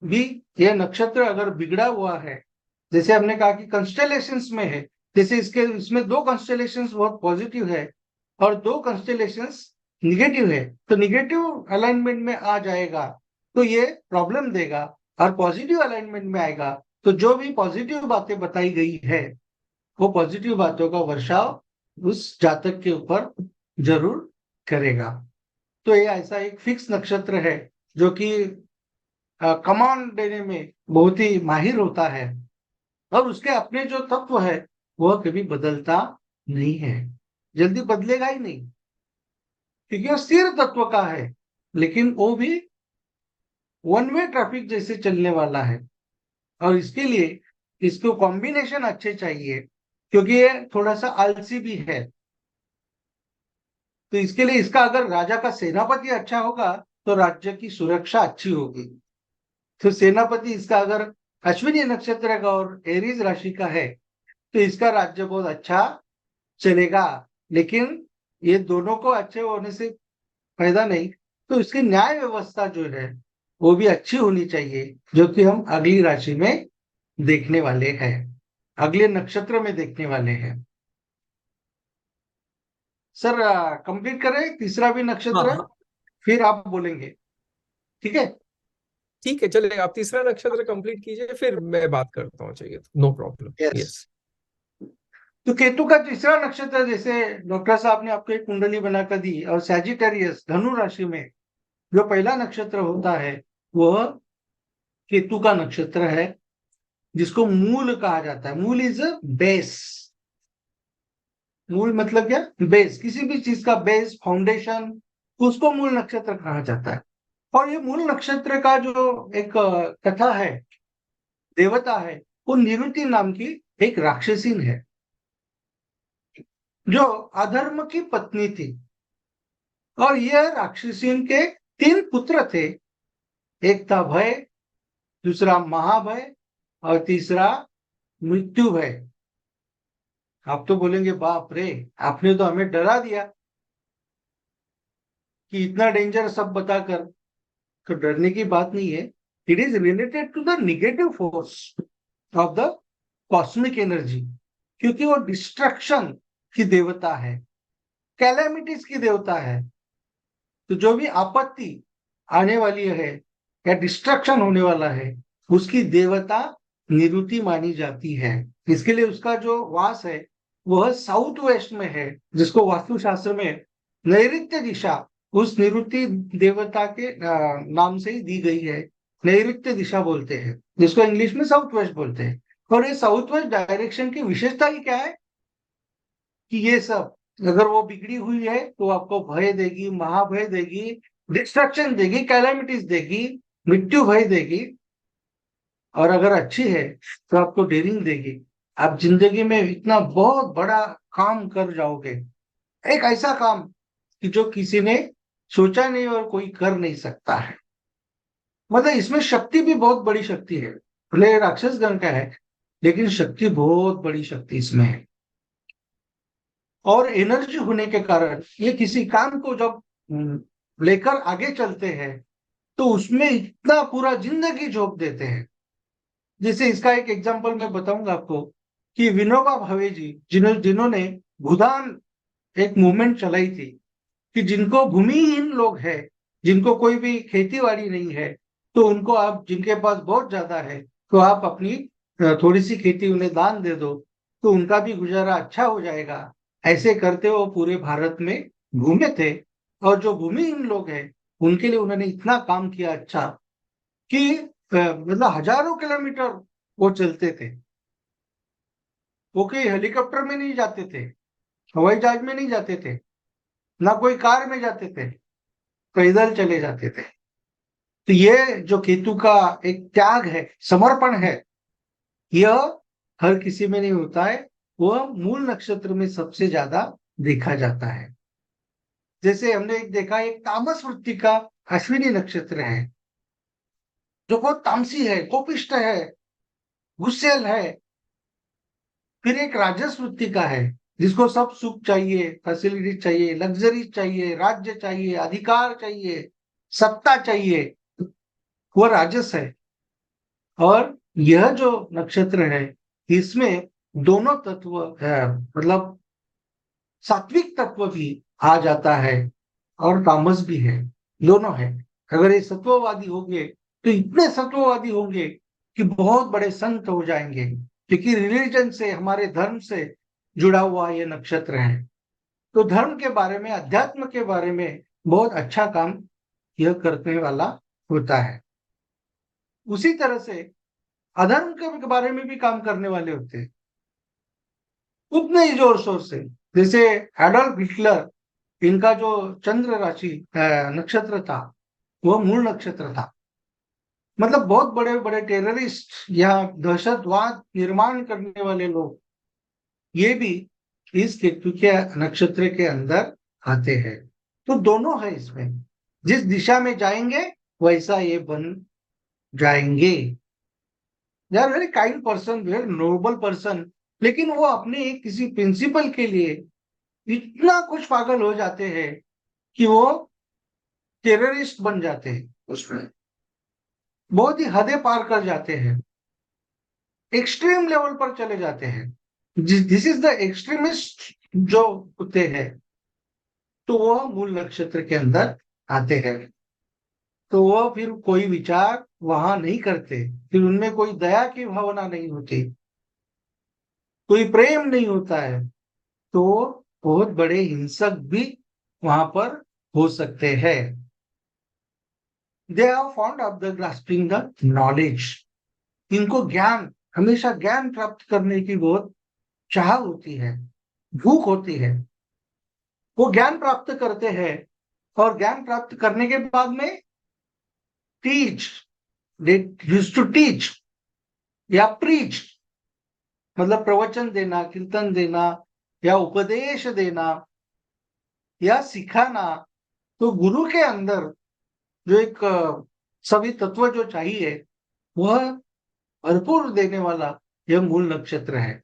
Speaker 2: भी, ये नक्षत्र अगर बिगड़ा हुआ है, जैसे हमने कहा कि कंस्टेलेशंस में है, जैसे इसमें 2 कंस्टेलेशंस बहुत पॉजिटिव है और 2 कंस्टेलेशंस निगेटिव है, तो निगेटिव अलाइनमेंट में आ जाएगा तो ये प्रॉब्लम देगा, और पॉजिटिव अलाइनमेंट में आएगा तो जो भी पॉजिटिव बातें बताई गई है, वो पॉजिटिव बातों का वर्षाव उस जातक के ऊपर जरूर करेगा। तो ये ऐसा एक फिक्स नक्षत्र है जो कि कमांड देने में बहुत ही माहिर होता है, और उसके अपने जो तत्व है वह कभी बदलता नहीं है, जल्दी बदलेगा ही नहीं, क्योंकि वो स्थिर तत्व का है। लेकिन वो भी वन वे ट्रैफिक जैसे चलने वाला है, और इसके लिए इसको कॉम्बिनेशन अच्छे चाहिए, क्योंकि ये थोड़ा सा आलसी भी है। तो इसके लिए इसका अगर राजा का सेनापति अच्छा होगा तो राज्य की सुरक्षा अच्छी होगी। तो सेनापति इसका अगर अश्विनी नक्षत्र का और एरीज राशि का है तो इसका राज्य बहुत अच्छा चलेगा। लेकिन ये दोनों को अच्छे होने से फायदा नहीं, तो इसकी न्याय व्यवस्था जो है वो भी अच्छी होनी चाहिए, जो कि हम अगली राशि में देखने वाले हैं, अगले नक्षत्र में देखने वाले हैं। सर, कंप्लीट करें तीसरा भी
Speaker 4: हाँ
Speaker 2: नक्षत्र,
Speaker 4: हाँ
Speaker 2: फिर आप बोलेंगे, ठीक है?
Speaker 4: ठीक है, चलेगा। आप तीसरा नक्षत्र कंप्लीट कीजिए, फिर मैं बात करता हूँ, चाहिए तो। No problem.
Speaker 2: यस।
Speaker 4: यस।
Speaker 2: तो केतु का तीसरा नक्षत्र, जैसे डॉक्टर साहब ने आपको एक कुंडली बनाकर दी, और सैजिटेरियस धनु राशि में जो पहला नक्षत्र होता है वह केतु का नक्षत्र है, जिसको मूल कहा जाता है। मूल इज बेस। मूल मतलब क्या? बेस, किसी भी चीज का बेस, फाउंडेशन, उसको मूल नक्षत्र कहा जाता है। और ये मूल नक्षत्र का जो एक कथा है, देवता है, वो निरुति नाम की एक राक्षसीन है, जो अधर्म की पत्नी थी। और यह राक्षसीन के 3 पुत्र थे। एक था भय, दूसरा महाभय, और तीसरा मृत्यु भय। आप तो बोलेंगे बाप रे, आपने तो हमें डरा दिया कि इतना डेंजर सब बताकर। तो डरने की बात नहीं है। It is related to the negative force of the cosmic energy, क्योंकि वो डिस्ट्रक्शन की देवता है, कैलेमिटीज की देवता है। तो जो भी आपत्ति आने वाली है या डिस्ट्रक्शन होने वाला है, उसकी देवता निरुति मानी जाती है। इसके लिए उसका जो वास है वह साउथ वेस्ट में है, जिसको वास्तुशास्त्र में नैऋत्य दिशा उस निरुति देवता के नाम से ही दी गई है। नैऋत्य दिशा बोलते हैं, जिसको इंग्लिश में साउथ वेस्ट बोलते हैं। और ये साउथ वेस्ट डायरेक्शन की विशेषता ही क्या है कि ये सब अगर वो बिगड़ी हुई है तो आपको भय देगी, महाभय देगी, डिस्ट्रक्शन देगी, कैलेमिटीज देगी, मृत्यु भय देगी। और अगर अच्छी है तो आपको डेयरिंग देगी। आप जिंदगी में इतना बहुत बड़ा काम कर जाओगे, एक ऐसा काम कि जो किसी ने सोचा नहीं और कोई कर नहीं सकता है। मतलब इसमें शक्ति भी बहुत बड़ी शक्ति है। भले राक्षस गण का है, लेकिन शक्ति बहुत बड़ी शक्ति इसमें है। और एनर्जी होने के कारण ये किसी काम को जब लेकर आगे चलते हैं तो उसमें इतना पूरा जिंदगी झोंक देते हैं। जैसे इसका एक एग्जांपल मैं बताऊंगा आपको कि विनोबा भावे जी, जिन्होंने भूदान एक मूवमेंट चलाई थी कि जिनको भूमिहीन लोग हैं, जिनको कोई भी खेती बाड़ी नहीं है, तो उनको आप, जिनके पास बहुत ज्यादा है, तो आप अपनी थोड़ी सी खेती उन्हें दान दे दो, तो उनका भी गुजारा अच्छा हो जाएगा। ऐसे करते वो पूरे भारत में घूमे थे। और जो भूमिहीन लोग हैं उनके लिए उन्होंने इतना काम किया अच्छा कि मतलब हजारों किलोमीटर वो चलते थे। वो कहीं हेलीकॉप्टर में नहीं जाते थे, हवाई जहाज में नहीं जाते थे, ना कोई कार में जाते थे, पैदल चले जाते थे। तो ये जो केतु का एक त्याग है, समर्पण है, यह हर किसी में नहीं होता है। वह मूल नक्षत्र में सबसे ज्यादा देखा जाता है। जैसे हमने एक देखा, एक तामस वृत्ति का अश्विनी नक्षत्र है, जो बहुत तामसी है, कोपिष्ट है, गुस्सेल है। फिर एक राजस वृत्ति का है, जिसको सब सुख चाहिए, फैसिलिटी चाहिए, लग्जरी चाहिए, राज्य चाहिए, अधिकार चाहिए, सत्ता चाहिए, वो राजस है। और यह जो नक्षत्र है, इसमें दोनों तत्व है, मतलब सात्विक तत्व भी आ जाता है और तामस भी है, दोनों है। अगर ये सत्ववादी होंगे तो इतने सत्ववादी होंगे कि बहुत बड़े संत हो जाएंगे, क्योंकि रिलीजन से, हमारे धर्म से जुड़ा हुआ ये नक्षत्र है। तो धर्म के बारे में, अध्यात्म के बारे में बहुत अच्छा काम यह करने वाला होता है। उसी तरह से अधर्म के बारे में भी काम करने वाले होते हैं, उतने ही जोर शोर से। जैसे एडोल्फ हिटलर, इनका जो चंद्र राशि नक्षत्र था, वह मूल नक्षत्र था। मतलब बहुत बड़े बड़े टेररिस्ट या दहशतवाद निर्माण करने वाले लोग, ये भी इस केतु के नक्षत्र के अंदर आते हैं। तो दोनों है इसमें, जिस दिशा में जाएंगे वैसा ये बन जाएंगे। They are very kind person, very noble person, लेकिन वो अपने एक किसी प्रिंसिपल के लिए इतना कुछ पागल हो जाते हैं कि वो टेररिस्ट बन जाते हैं, उसमें बहुत ही हदें पार कर जाते हैं, एक्सट्रीम लेवल पर चले जाते हैं। दिस इज द एक्सट्रीमिस्ट जो होते हैं, तो वो मूल नक्षत्र के अंदर आते हैं। तो वो फिर कोई विचार वहां नहीं करते, फिर उनमें कोई दया की भावना नहीं होती, कोई प्रेम नहीं होता है। तो बहुत बड़े हिंसक भी वहां पर हो सकते हैं। They are fond of the grasping the knowledge. इनको ज्ञान, हमेशा ज्ञान प्राप्त करने की बहुत चाह होती है, भूख होती है। वो ज्ञान प्राप्त करते हैं और ज्ञान प्राप्त करने के बाद में teach, they used to teach या प्रीच, मतलब प्रवचन देना, कीर्तन देना या उपदेश देना या सिखाना। तो गुरु के अंदर जो एक सभी तत्व जो चाहिए वह भरपूर देने वाला यह मूल नक्षत्र है।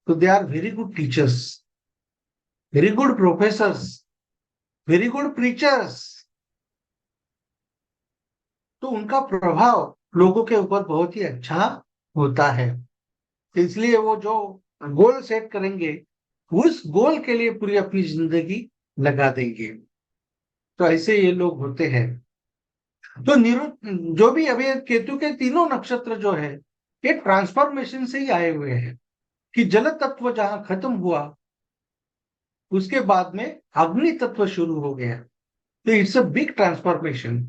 Speaker 2: तो they are very good teachers, very good professors, very good preachers. तो उनका प्रभाव लोगों के ऊपर बहुत ही अच्छा होता है। इसलिए वो जो गोल सेट करेंगे उस गोल के लिए पूरी अपनी जिंदगी लगा देंगे। तो ऐसे ये लोग होते हैं। तो जो भी अभी केतु के तीनों नक्षत्र जो है ये ट्रांसफॉर्मेशन से ही आए हुए हैं कि जल तत्व जहां खत्म हुआ उसके बाद में अग्नि तत्व शुरू हो गया। तो इट्स अ बिग ट्रांसफॉर्मेशन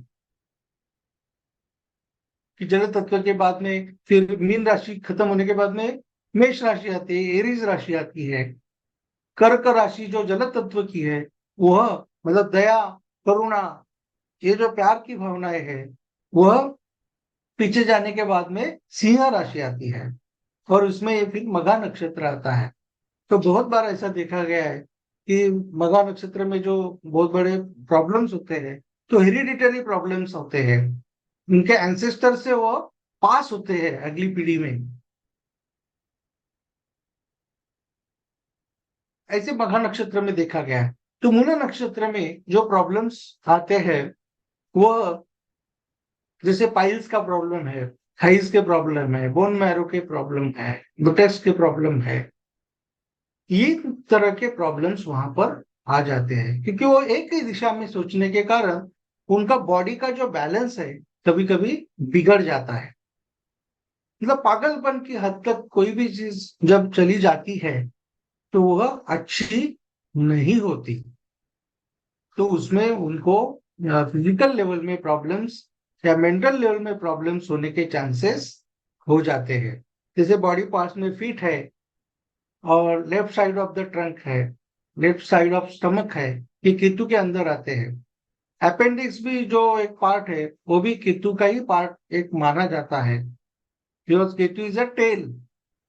Speaker 2: कि जल तत्व के बाद में फिर मीन राशि खत्म होने के बाद में मेष राशि आती है, एरीज राशि आती है। कर्क राशि जो जल तत्व की है वह मतलब दया, करुणा, ये जो प्यार की भावनाएं है वह पीछे जाने के बाद में सिंह राशि आती है और उसमें ये फिर मघा नक्षत्र आता है। तो बहुत बार ऐसा देखा गया है कि मघा नक्षत्र में जो बहुत बड़े प्रॉब्लम्स होते हैं तो हेरिडिटरी प्रॉब्लम्स होते हैं, उनके एंसेस्टर से वो पास होते हैं अगली पीढ़ी में। ऐसे मघा नक्षत्र में देखा गया है। तो मूला नक्षत्र में जो प्रॉब्लम्स आते हैं वह जैसे पाइल्स का प्रॉब्लम है, थाइस के प्रॉब्लम है, बोन मैरो के प्रॉब्लम है, बुटेक्स के प्रॉब्लम है, ये तरह के प्रॉब्लम्स वहां पर आ जाते हैं क्योंकि वो एक ही दिशा में सोचने के कारण उनका बॉडी का जो बैलेंस है कभी कभी बिगड़ जाता है। मतलब पागलपन की हद तक कोई भी चीज जब चली जाती है तो वह अच्छी नहीं होती। तो उसमें उनको फिजिकल लेवल में प्रॉब्लम्स या मेंटल लेवल में प्रॉब्लम्स होने के चांसेस हो जाते हैं। जैसे बॉडी पार्ट्स में फीट है और left side of the trunk है, लेफ्ट साइड ऑफ स्टमक है, ये केतु के अंदर आते हैं। अपेंडिक्स भी जो एक पार्ट है वो भी केतु का ही पार्ट एक माना जाता है, because Ketu is a tail.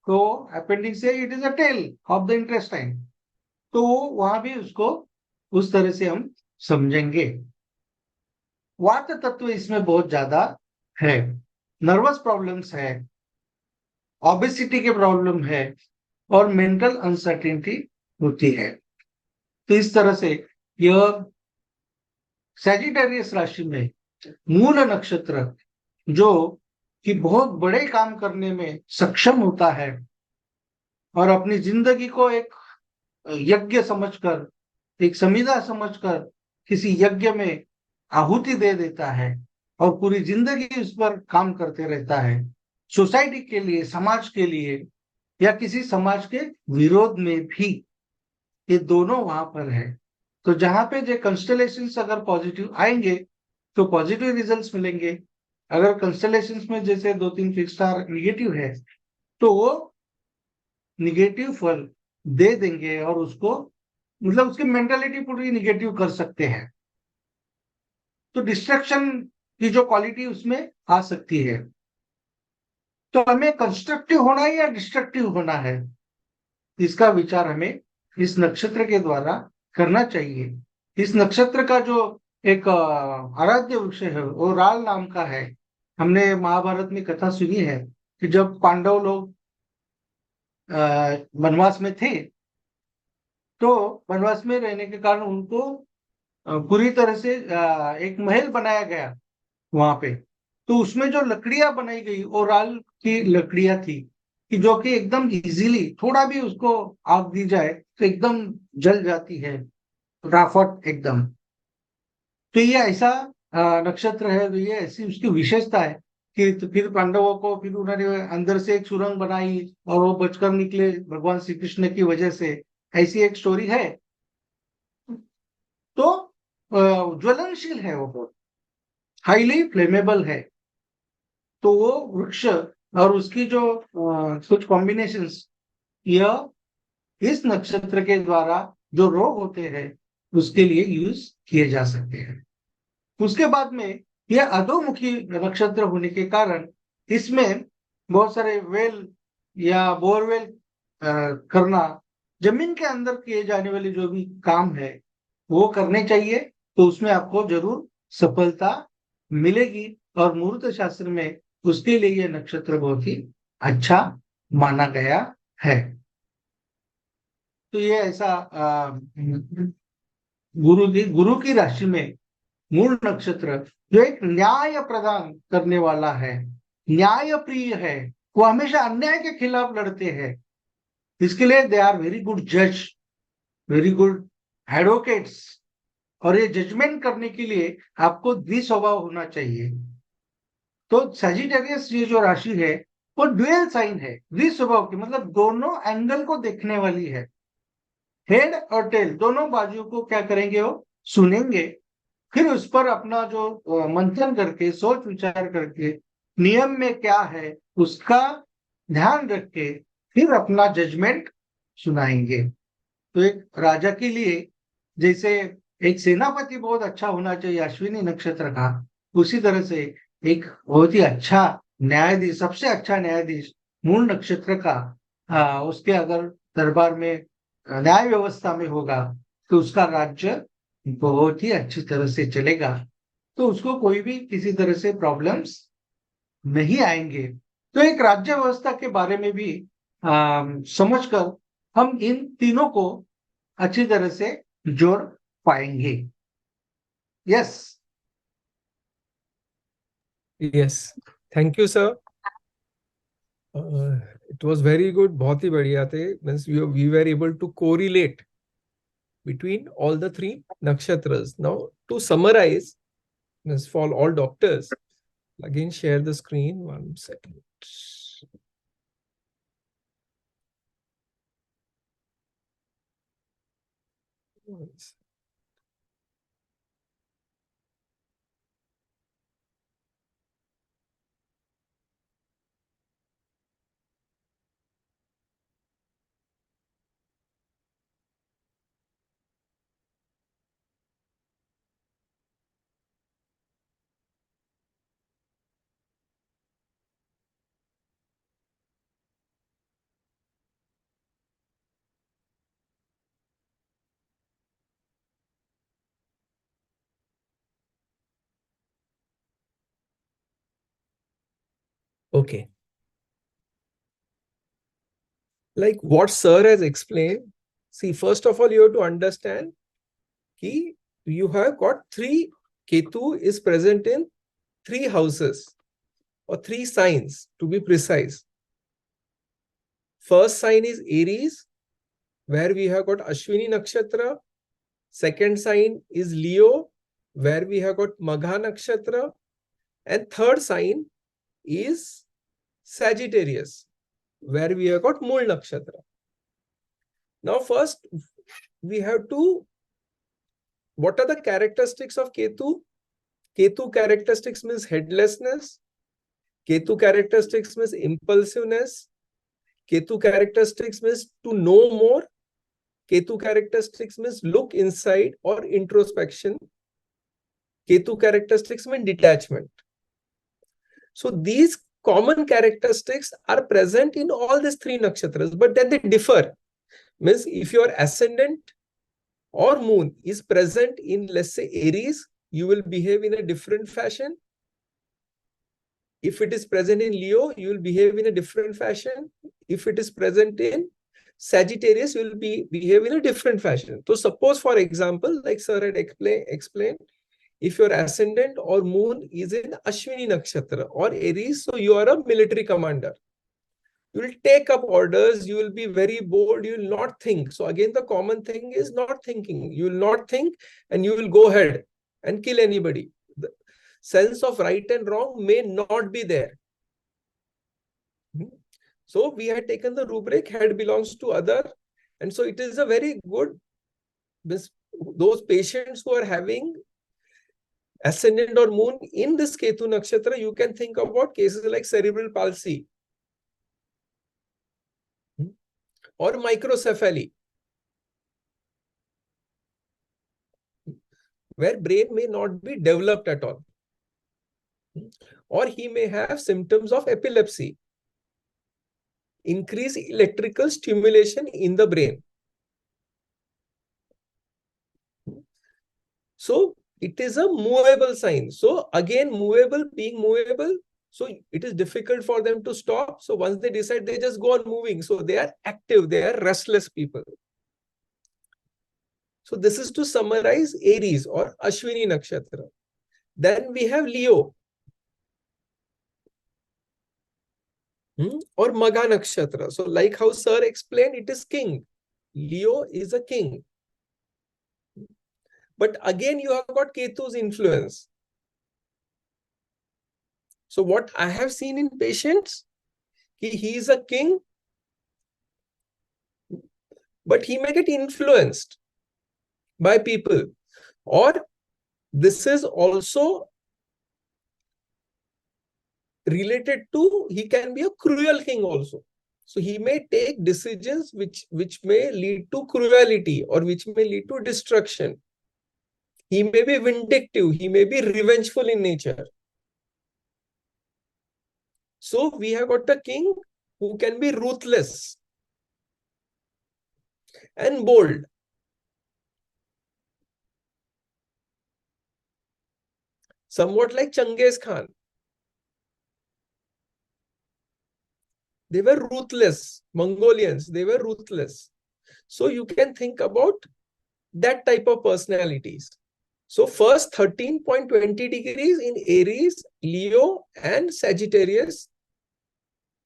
Speaker 2: तो अपेंडिक्स से it is a tail of the intestine. तो वहां भी उसको उस तरह से हम समझेंगे। वात तत्व इसमें बहुत ज्यादा है, नर्वस प्रॉब्लम्स है, ओबेसिटी के प्रॉब्लम है और मेंटल अनसर्टेनिटी होती है। तो इस तरह से यह सैजिटेरियस राशि में मूल नक्षत्र जो कि बहुत बड़े काम करने में सक्षम होता है और अपनी जिंदगी को एक यज्ञ समझकर, एक संविदा समझकर किसी यज्ञ में आहुति दे देता है और पूरी जिंदगी उस पर काम करते रहता है, सोसाइटी के लिए, समाज के लिए या किसी समाज के विरोध में भी, ये दोनों वहां पर है। तो जहां पे जो कंस्टलेशंस अगर पॉजिटिव आएंगे तो पॉजिटिव रिजल्ट्स मिलेंगे। अगर कंस्टलेशंस में जैसे 2-3 फिक्स स्टार निगेटिव है तो वो निगेटिव फल दे देंगे और उसको मतलब उसकी मेंटालिटी पूरी निगेटिव कर सकते हैं। तो डिस्ट्रक्शन की जो क्वालिटी उसमें आ सकती है। तो हमें कंस्ट्रक्टिव होना है या डिस्ट्रक्टिव होना है, इसका विचार हमें इस नक्षत्र के द्वारा करना चाहिए। इस नक्षत्र का जो एक आराध्य वृक्ष है वो राल नाम का है। हमने महाभारत में कथा सुनी है कि जब पांडव लोग वनवास में थे तो वनवास में रहने के कारण उनको पूरी तरह से एक महल बनाया गया वहां पे। तो उसमें जो लकड़ियां बनाई गई वो राल की लकड़ियां थी कि जो कि एकदम इजीली थोड़ा भी उसको आग दी जाए तो एकदम जल जाती है, फटाफट एकदम। तो ये ऐसा नक्षत्र है, तो ये ऐसी उसकी विशेषता है कि तो फिर पांडवों को फिर उन्होंने अंदर से एक सुरंग बनाई और वो बचकर निकले भगवान श्री कृष्ण की वजह से, ऐसी एक स्टोरी है। तो ज्वलनशील है वो, बहुत हाईली फ्लेमेबल है। तो वो वृक्ष और उसकी जो कुछ कॉम्बिनेशंस, यह इस नक्षत्र के द्वारा जो रोग होते हैं उसके लिए यूज किए जा सकते हैं। उसके बाद में यह अधोमुखी नक्षत्र होने के कारण इसमें बहुत सारे वेल या बोरवेल करना, जमीन के अंदर किए जाने वाले जो भी काम है वो करने चाहिए, तो उसमें आपको जरूर सफलता मिलेगी। और मुहूर्त शास्त्र में उसके लिए यह नक्षत्र बहुत ही अच्छा माना गया है। तो ये ऐसा गुरु की राशि में मूल नक्षत्र जो एक न्याय प्रदान करने वाला है, न्याय प्रिय है, वो हमेशा अन्याय के खिलाफ लड़ते हैं। इसके लिए दे आर वेरी गुड जज, वेरी गुड एडवोकेट्स। और ये जजमेंट करने के लिए आपको द्विस्वभाव होना चाहिए। तो सजिटेरियस ये जो राशि है वो ड्यूअल साइन है, द्विस्वभाव की, मतलब दोनों एंगल को देखने वाली है। हेड और टेल दोनों बाजुओं को क्या करेंगे, वो सुनेंगे, फिर उस पर अपना जो मंथन करके, सोच विचार करके, नियम में क्या है उसका ध्यान रख के फिर अपना जजमेंट सुनाएंगे। तो एक राजा के लिए जैसे एक सेनापति बहुत अच्छा होना चाहिए अश्विनी नक्षत्र का, उसी तरह से एक बहुत ही अच्छा न्यायाधीश, सबसे अच्छा न्यायाधीश मूल नक्षत्र का उसके अगर दरबार में न्याय व्यवस्था में होगा तो उसका राज्य बहुत ही अच्छी तरह से चलेगा। तो उसको कोई भी किसी तरह से प्रॉब्लम्स नहीं आएंगे। तो एक राज्य व्यवस्था के बारे में भी समझकर हम इन तीनों को अच्छी तरह से जोड़ पाएंगे। Yes.
Speaker 4: Yes, thank you, sir. It was very good. बहुत ही बढ़िया थे. Means we were able to correlate between all the three nakshatras. Now, to summarize, means for all doctors, again share the screen. 1 second. Okay. Like what sir has explained, see, first of all, you have to understand that you have got three, Ketu is present in 3 houses or 3 signs to be precise. First sign is Aries, where we have got Ashwini Nakshatra. Second sign is Leo, where we have got Magha Nakshatra. And third sign is Sagittarius, where we have got Mool Nakshatra. Now, first, we have to, what are the characteristics of Ketu? Ketu characteristics means headlessness. Ketu characteristics means impulsiveness. Ketu characteristics means to know more. Ketu characteristics means look inside or introspection. Ketu characteristics mean detachment. So these common characteristics are present in all these 3 nakshatras, but then they differ. Means if your ascendant or moon is present in, let's say, Aries, you will behave in a different fashion. If it is present in Leo, you will behave in a different fashion. If it is present in Sagittarius, you will behave in a different fashion. So suppose, for example, like sir had explained, if your ascendant or moon is in Ashwini Nakshatra or Aries, so you are a military commander. You will take up orders, you will be very bold, you will not think. So again, the common thing is not thinking. You will not think and you will go ahead and kill anybody. The sense of right and wrong may not be there. So we had taken the rubric, head belongs to other. And so it is a very good, those patients who are having ascendant or moon in this Ketu Nakshatra, you can think about cases like cerebral palsy or microcephaly. where brain may not be developed at all. Or he may have symptoms of epilepsy, increase electrical stimulation in the brain. So it is a movable sign. So again, movable, being movable, so it is difficult for them to stop. So once they decide, they just go on moving. So they are active, they are restless people. So this is to summarize Aries or Ashwini Nakshatra. Then we have Leo or Magha Nakshatra. So like how Sir explained, it is king. Leo is a king. But again, you have got Ketu's influence. So what I have seen in patients, he is a king, but he may get influenced by people. Or this is also related to, he can be a cruel king also. So he may take decisions which may lead to cruelty or which may lead to destruction. He may be vindictive, he may be revengeful in nature. So we have got a king who can be ruthless and bold. Somewhat like Genghis Khan. They were ruthless. Mongolians, they were ruthless. So you can think about that type of personalities. So first 13.20 degrees in Aries, Leo and Sagittarius,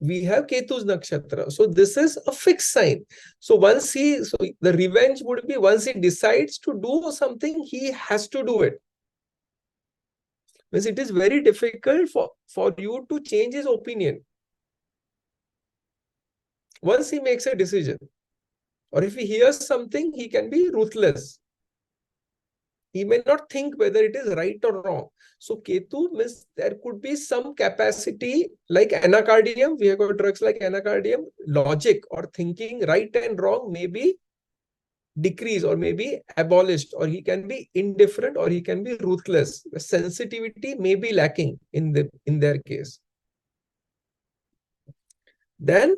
Speaker 4: we have Ketu's Nakshatra. So this is a fixed sign. So the revenge would be once he decides to do something, he has to do it. Because it is very difficult for you to change his opinion. Once he makes a decision, or if he hears something, he can be ruthless. He may not think whether it is right or wrong. So Ketu means there could be some capacity like anacardium. We have got drugs like anacardium. Logic or thinking right and wrong may be decreased or may be abolished, or he can be indifferent or he can be ruthless. The sensitivity may be lacking in their case. Then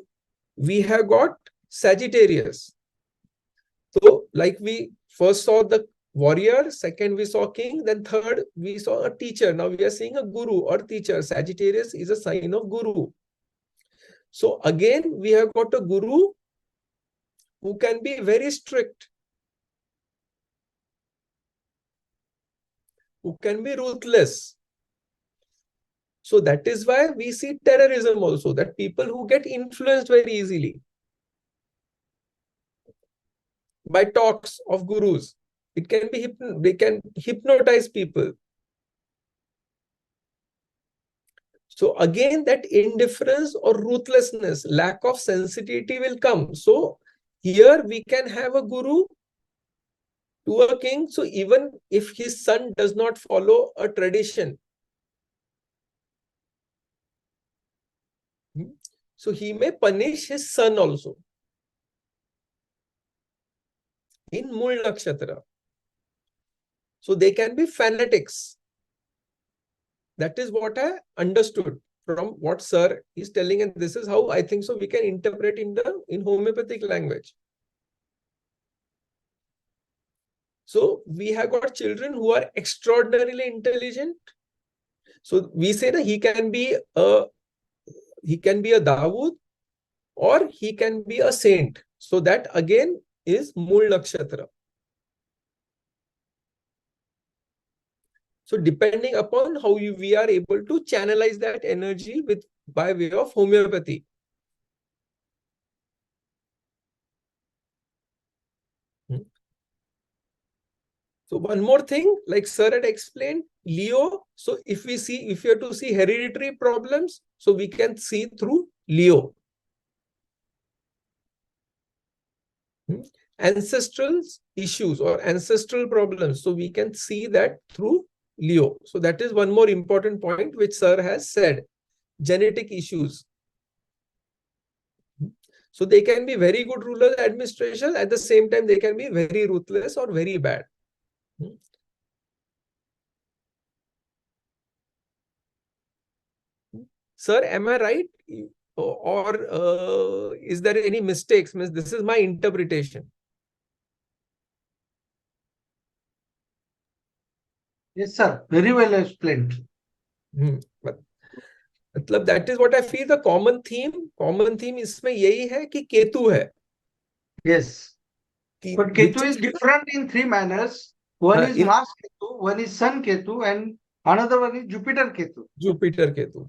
Speaker 4: we have got Sagittarius. So like we first saw the warrior, second we saw king, then third we saw a teacher. Now we are seeing a guru or teacher. Sagittarius is a sign of guru. So again, we have got a guru who can be very strict, who can be ruthless. So that is why we see terrorism also, that people who get influenced very easily by talks of gurus. It can be they can hypnotize people. So again, that indifference or ruthlessness, lack of sensitivity will come. So here we can have a guru to a king. So even if his son does not follow a tradition, so he may punish his son also in Mul Nakshatra. So they can be fanatics. That is what I understood from what Sir is telling, and this is how I think so we can interpret in homeopathic language. So we have got children who are extraordinarily intelligent. So we say that he can be a Dawood or he can be a saint. So that again is Mul Nakshatra. So depending upon how we are able to channelize that energy by way of homeopathy. So one more thing, like Sir had explained, Leo. So if you have to see hereditary problems, so we can see through Leo. Ancestral issues or ancestral problems, so we can see that through Leo. So that is one more important point which Sir has said. Genetic issues. So they can be very good rural administration. At the same time, they can be very ruthless or very bad. Sir, am I right? Or is there any mistakes? Means this is my interpretation.
Speaker 2: Yes, sir. Very well explained.
Speaker 4: But मतलब that is what I feel the common theme इसमें यही है कि केतु है.
Speaker 2: Yes.
Speaker 4: कि
Speaker 2: But
Speaker 4: which
Speaker 2: Ketu is
Speaker 4: is
Speaker 2: different in three manners. One is
Speaker 4: in
Speaker 2: Mars Ketu, one is Sun Ketu, and another one is Jupiter Ketu.
Speaker 4: Jupiter Ketu.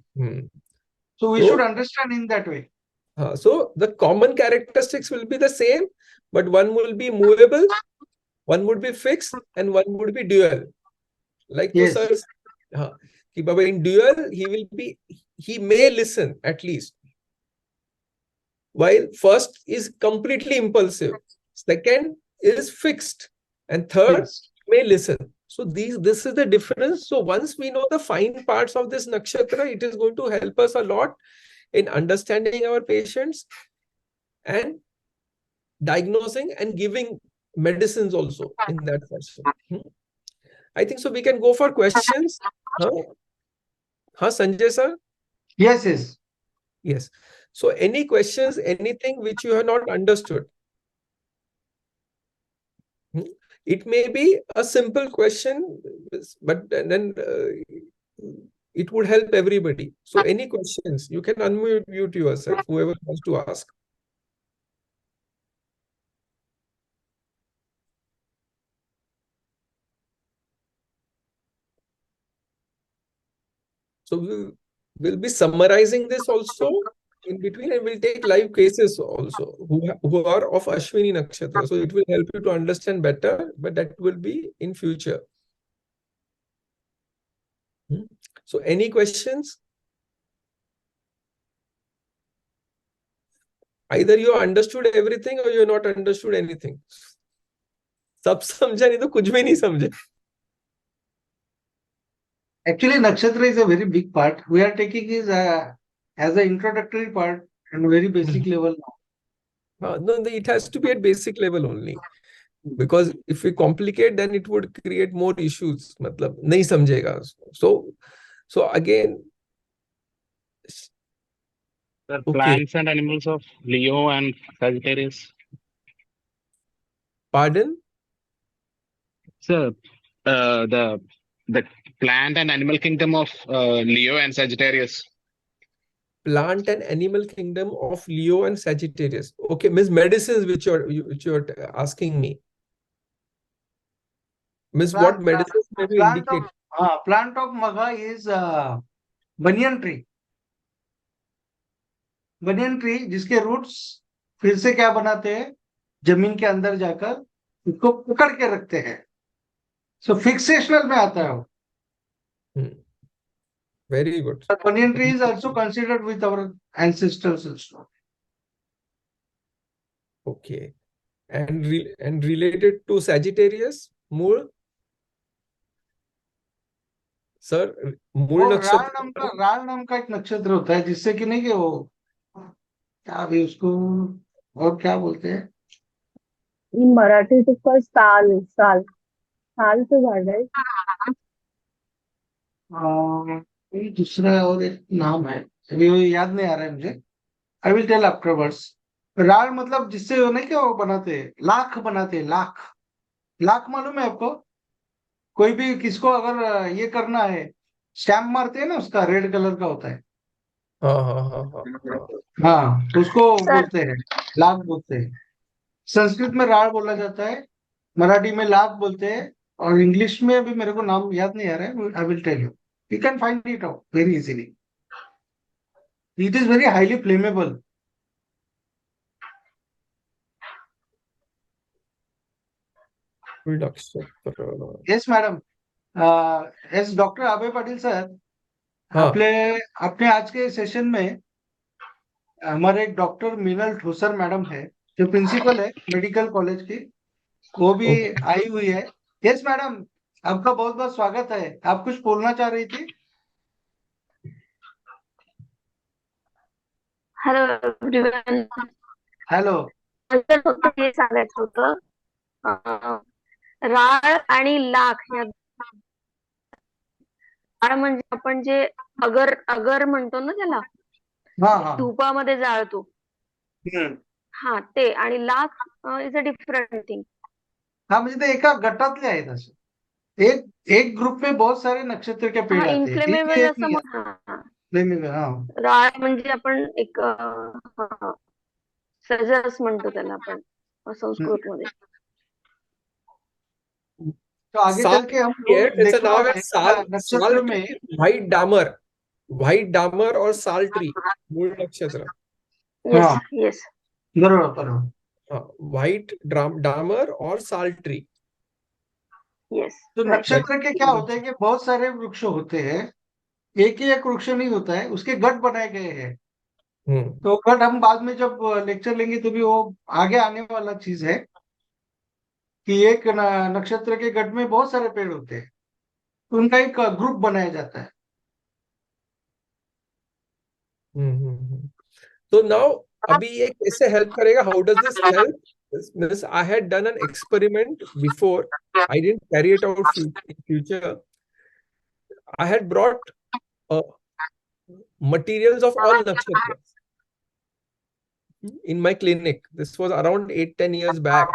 Speaker 2: So we
Speaker 4: So
Speaker 2: should understand in that way.
Speaker 4: so the common characteristics will be the same, but one will be movable, one would be fixed, and one would be dual. Like to
Speaker 2: Yes.
Speaker 4: sir, कि बाबा in dual he may listen at least. While first is completely impulsive, second is fixed, and third
Speaker 2: Yes.
Speaker 4: may listen. So this is the difference. So once we know the fine parts of this nakshatra, it is going to help us a lot in understanding our patients and diagnosing and giving medicines also in that fashion. I think so we can go for questions. Sanjay sir?
Speaker 2: Yes, yes.
Speaker 4: Yes. So any questions, anything which you have not understood? It may be a simple question, but then it would help everybody. So any questions, you can unmute yourself, whoever wants to ask. So we'll be summarizing this also in between, and we'll take live cases also who are of Ashwini Nakshatra. So it will help you to understand better, but that will be in future. So any questions? Either you understood everything or you not understood anything. सब समझा नहीं तो कुछ भी नहीं समझे.
Speaker 2: Actually, Nakshatra is a very big part. We are taking it as an introductory part and very basic level now.
Speaker 4: No, it has to be at basic level only. Because if we complicate, then it would create more issues. मतलब नहीं समझेगा. So again.
Speaker 5: The plants and animals of Leo and Sagittarius.
Speaker 4: Pardon?
Speaker 5: Sir, the plant and animal kingdom of Leo and Sagittarius.
Speaker 4: Plant and animal kingdom of Leo and Sagittarius. Okay, Miss medicines which you're asking me. Miss what medicines maybe indicate?
Speaker 2: Plant of Magha is banyan tree. Banyan tree जिसके roots फिर से क्या बनाते हैं, जमीन के अंदर जाकर उसको पकड़ के रखते हैं. सो फिक्सेशनल में आता है वो.
Speaker 4: Very good.
Speaker 2: But banyan tree is also considered with our ancestors also.
Speaker 4: Okay. And related to Sagittarius, Mool? Sir, Mool nakshatra.
Speaker 2: राल नाम का एक नक्षत्र होता है जिससे कि नहीं कि वो क्या भी उसको और क्या बोलते हैं
Speaker 6: in Marathi it is called साल से झाड़ है.
Speaker 2: दूसरा और एक नाम है, अभी वो याद नहीं आ रहा है मुझे. I will tell afterwards. राल मतलब जिससे वो नहीं क्या वो बनाते हैं, लाख बनाते हैं. लाख मालूम है आपको? कोई भी किसको अगर ये करना है, स्टैम्प मारते हैं ना, उसका रेड कलर का होता है. हाँ, उसको बोलते हैं लाख बोलते हैं. संस्कृत में राल बोला जाता है, मराठी में लाख बोलते हैं, और इंग्लिश में भी मेरे को नाम याद नहीं आ रहा है. I will tell you. You can find it out very easily. It is very highly flammable. Yes, madam. Yes, Dr. Abhay Patil sir. अपने आज के सेशन में हमारे एक डॉक्टर मीनल ठोसर मैडम है जो प्रिंसिपल है मेडिकल कॉलेज की, वो भी आई हुई है. यस मैडम, आपका बहुत बहुत स्वागत है. आप कुछ बोलना चाह रही थी?
Speaker 6: Hello everyone.
Speaker 2: हॅलो.
Speaker 6: हे सांगायचं होतं, राळ आणि लाख या जाळ म्हणजे आपण जे अगर अगर म्हणतो ना त्याला,
Speaker 2: हा हा
Speaker 6: धुपामध्ये जाळतो,
Speaker 2: हम्म.
Speaker 6: हा ते. आणि lakh is a different thing.
Speaker 2: हाँ म्हणजे ते एका गटातले आहेत असं. एक एक ग्रुप में बहुत सारे नक्षत्र के पेड़
Speaker 6: हा,
Speaker 2: आते हैं, एक ही
Speaker 6: इन्फ्लेमेबल
Speaker 2: एक
Speaker 6: असं
Speaker 2: नहीं
Speaker 6: हा.
Speaker 2: है हाँ.
Speaker 6: राळ म्हणजे आपण एक सजस म्हणतो त्याला आपण संस्कृतमध्ये.
Speaker 2: तो आगे
Speaker 4: साल
Speaker 2: चल के हम
Speaker 4: tree है,
Speaker 2: लोग
Speaker 4: त्याचं
Speaker 2: देखना
Speaker 4: नाव आहे
Speaker 2: है नक्षत्र
Speaker 4: साल
Speaker 2: में.
Speaker 4: ट्री, व्हाइट डामर और साल ट्री मूळ नक्षत्र.
Speaker 6: येस
Speaker 2: हाँ
Speaker 6: येस.
Speaker 2: बरोबर बरोबर.
Speaker 4: हाँ, व्हाइट डामर और साल ट्री.
Speaker 6: येस.
Speaker 2: तो नक्षत्र के क्या होते हैं कि बहुत सारे वृक्ष होते हैं, एक ही एक वृक्ष नहीं होता है, उसके गढ़ बनाए गए हैं. तो गढ़ हम बाद में जब लेक्चर लेंगे तो भी वो आगे आने वाला चीज है कि एक नक्षत्र के गढ़ में बहुत सारे पेड़ होते हैं, तो उनका एक ग्रुप बनाया जाता है.
Speaker 4: तो नाउ अभी ये कैसे हेल्प करेगा? How does this help? This I had done an experiment before. I didn't carry it out in future. I had brought materials of all nakshatras in my clinic. This was around 8-10 years back.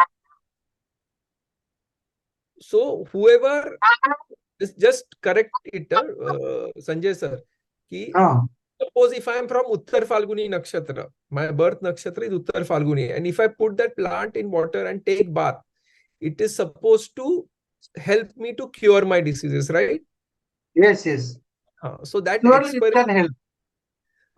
Speaker 4: So whoever just correct it, Sanjay sir, ki
Speaker 2: हाँ
Speaker 4: suppose if I am from Uttar Falguni Nakshatra, my birth nakshatra is Uttar Falguni, and if I put that plant in water and take bath, it is supposed to help me to cure my diseases, right?
Speaker 2: yes yes.
Speaker 4: So that
Speaker 2: Surely it
Speaker 4: experiment,
Speaker 2: can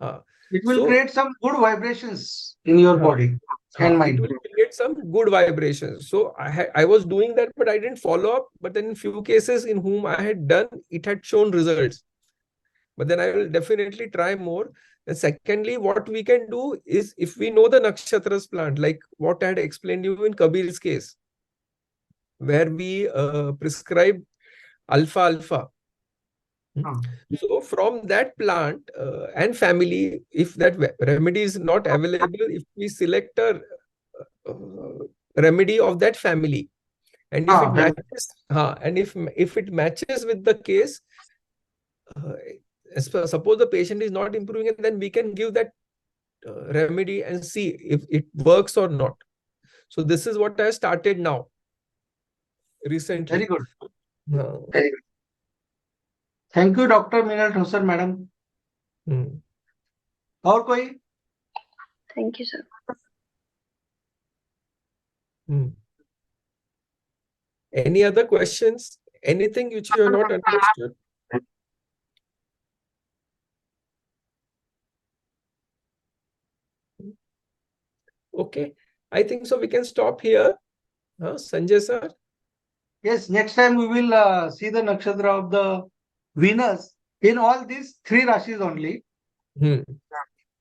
Speaker 2: help. It will
Speaker 4: so
Speaker 2: create some good vibrations in your body and
Speaker 4: it
Speaker 2: mind.
Speaker 4: will create some good vibrations. So I was doing that, but I didn't follow up. But then in few cases in whom I had done, it had shown results. But then I will definitely try more. And secondly, what we can do is, if we know the nakshatras plant, like what I had explained you in Kabir's case, where we prescribe alpha. So from that plant and family, if that remedy is not available, if we select a remedy of that family, and if it matches, and if it matches with the case, suppose the patient is not improving, and then we can give that remedy and see if it works or not. So this is what I started now recently.
Speaker 2: Very good. Very good. Thank you, Dr. Meenal Thosar, madam. और कोई?
Speaker 6: Thank you sir.
Speaker 4: Any other questions? Anything which you have not understood? Okay, I think so. We can stop here. Sanjay sir?
Speaker 2: Yes, next time we will see the nakshatra of the Venus in all these three rashis only.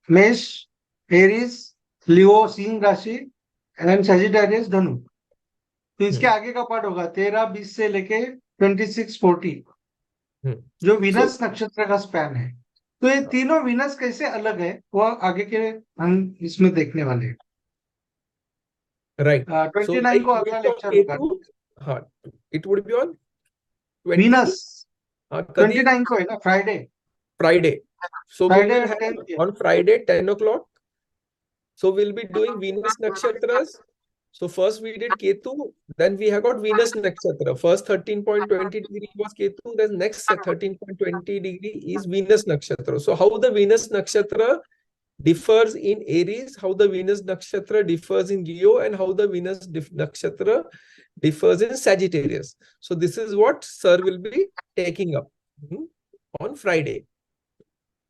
Speaker 2: Mesh, Aries, Leo, Siंह राशि, and Sagittarius, धनु. तो इसके आगे का part होगा 13-20 से लेके 26-40, जो वीनस नक्षत्र का स्पैन है. तो ये तीनों वीनस कैसे अलग है वो आगे के हम इसमें देखने वाले हैं.
Speaker 4: Right.
Speaker 2: 29 को अगला लेक्चर होगा.
Speaker 4: It would be on
Speaker 2: Venus 29 को है ना, Friday.
Speaker 4: So
Speaker 2: Friday
Speaker 4: we will
Speaker 2: at
Speaker 4: have
Speaker 2: 10
Speaker 4: on Friday 10 o'clock. So we'll be doing Venus nakshatras. So first we did Ketu, then we have got Venus nakshatra. First 13.20 degree was Ketu, then next 13.20 degree is Venus nakshatra. So how the Venus nakshatra differs in Aries, how the Venus nakshatra differs in Leo, and how the Venus nakshatra differs in Sagittarius. So this is what sir will be taking up on Friday.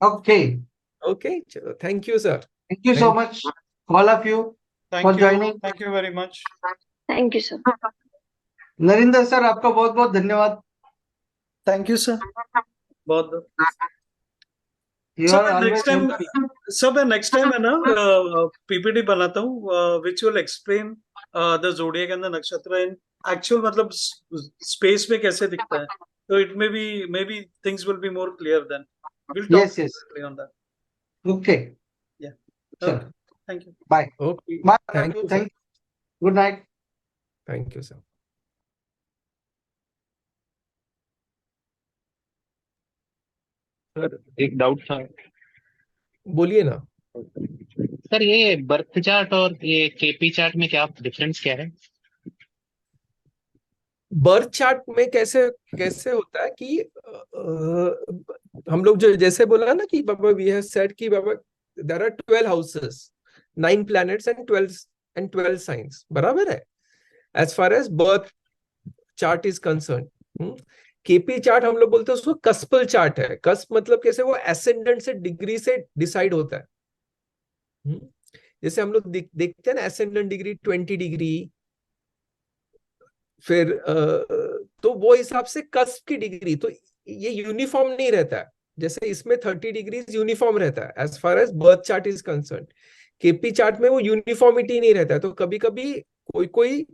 Speaker 2: Okay.
Speaker 4: Okay. Thank you, sir.
Speaker 2: Thank you so much, all of you, for joining.
Speaker 7: Thank you very much.
Speaker 6: Thank you sir.
Speaker 2: Narinder sir, आपका बहुत बहुत धन्यवाद.
Speaker 7: Thank you, sir. बहुत.
Speaker 2: You
Speaker 7: So
Speaker 2: are always helpful.
Speaker 7: सब next time है ना PPT बनाता हूँ which will explain the zodiac and the nakshatra in actual मतलब space में कैसे दिखता है. So it maybe things will be more clear then. We'll talk on that.
Speaker 2: Okay.
Speaker 7: Yeah.
Speaker 2: Sure.
Speaker 7: Okay. Thank you.
Speaker 2: Bye.
Speaker 4: Okay.
Speaker 2: Bye.
Speaker 4: Thank you.
Speaker 2: Thank you. Good night.
Speaker 4: Thank you, sir.
Speaker 5: Sir एक doubt था
Speaker 4: बोलिए ना।
Speaker 5: Sir, ये birth chart और ये KP chart में क्या difference क्या है?
Speaker 4: बर्थ चार्ट में कैसे कैसे होता है कि हम लोग जो जैसे बोला ना कि बाबा वी हैव सेड कि बाबा there are 12 houses, 9 planets and 12 signs, बराबर है, as far as birth chart is concern. KP chart हम लोग बोलते हैं उसको कस्पल चार्ट है। कस्प मतलब कैसे, वो एसेंडेंट से डिग्री से डिसाइड होता है। जैसे हम लोग देखते हैं ना, एसेंडेंट डिग्री 20 डिग्री, फिर तो वो हिसाब से कस्प की डिग्री, तो ये यूनिफॉर्म नहीं रहता है। जैसे इसमें 30 डिग्रीज यूनिफॉर्म रहता है as far as birth chart is concern. KP chart में वो यूनिफॉर्मिटी नहीं रहता है, तो कभी कभी कोई कोई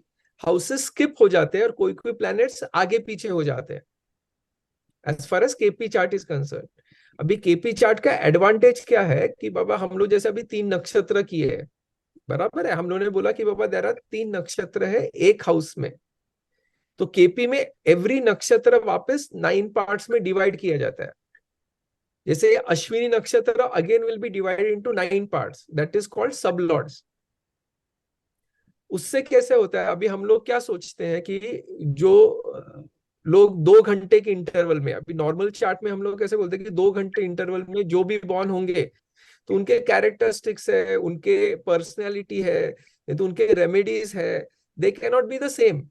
Speaker 4: हाउसेस स्किप हो जाते हैं और कोई कोई प्लैनेट्स आगे पीछे हो जाते हैं as far as KP chart is concern. अभी केपी चार्ट का एडवांटेज क्या है कि बाबा हम लोग जैसे अभी 3 नक्षत्र किए है, बराबर है, हम लोगों ने बोला कि बाबा देयर आर 3 नक्षत्र है एक हाउस में, तो केपी में एवरी नक्षत्र वापस 9 पार्ट्स में डिवाइड किया जाता है। जैसे अश्विनी नक्षत्र again will be divided into 9 parts, that is called सब लॉर्ड्स। उससे कैसे होता है, अभी हम लोग क्या सोचते हैं कि जो लोग 2 घंटे के इंटरवल में, अभी नॉर्मल चार्ट में हम लोग कैसे बोलते हैं कि 2 घंटे इंटरवल में जो भी बॉर्न होंगे तो उनके कैरेक्टरिस्टिक्स है, उनके पर्सनैलिटी है, तो उनके रेमेडीज है, they can not be the same.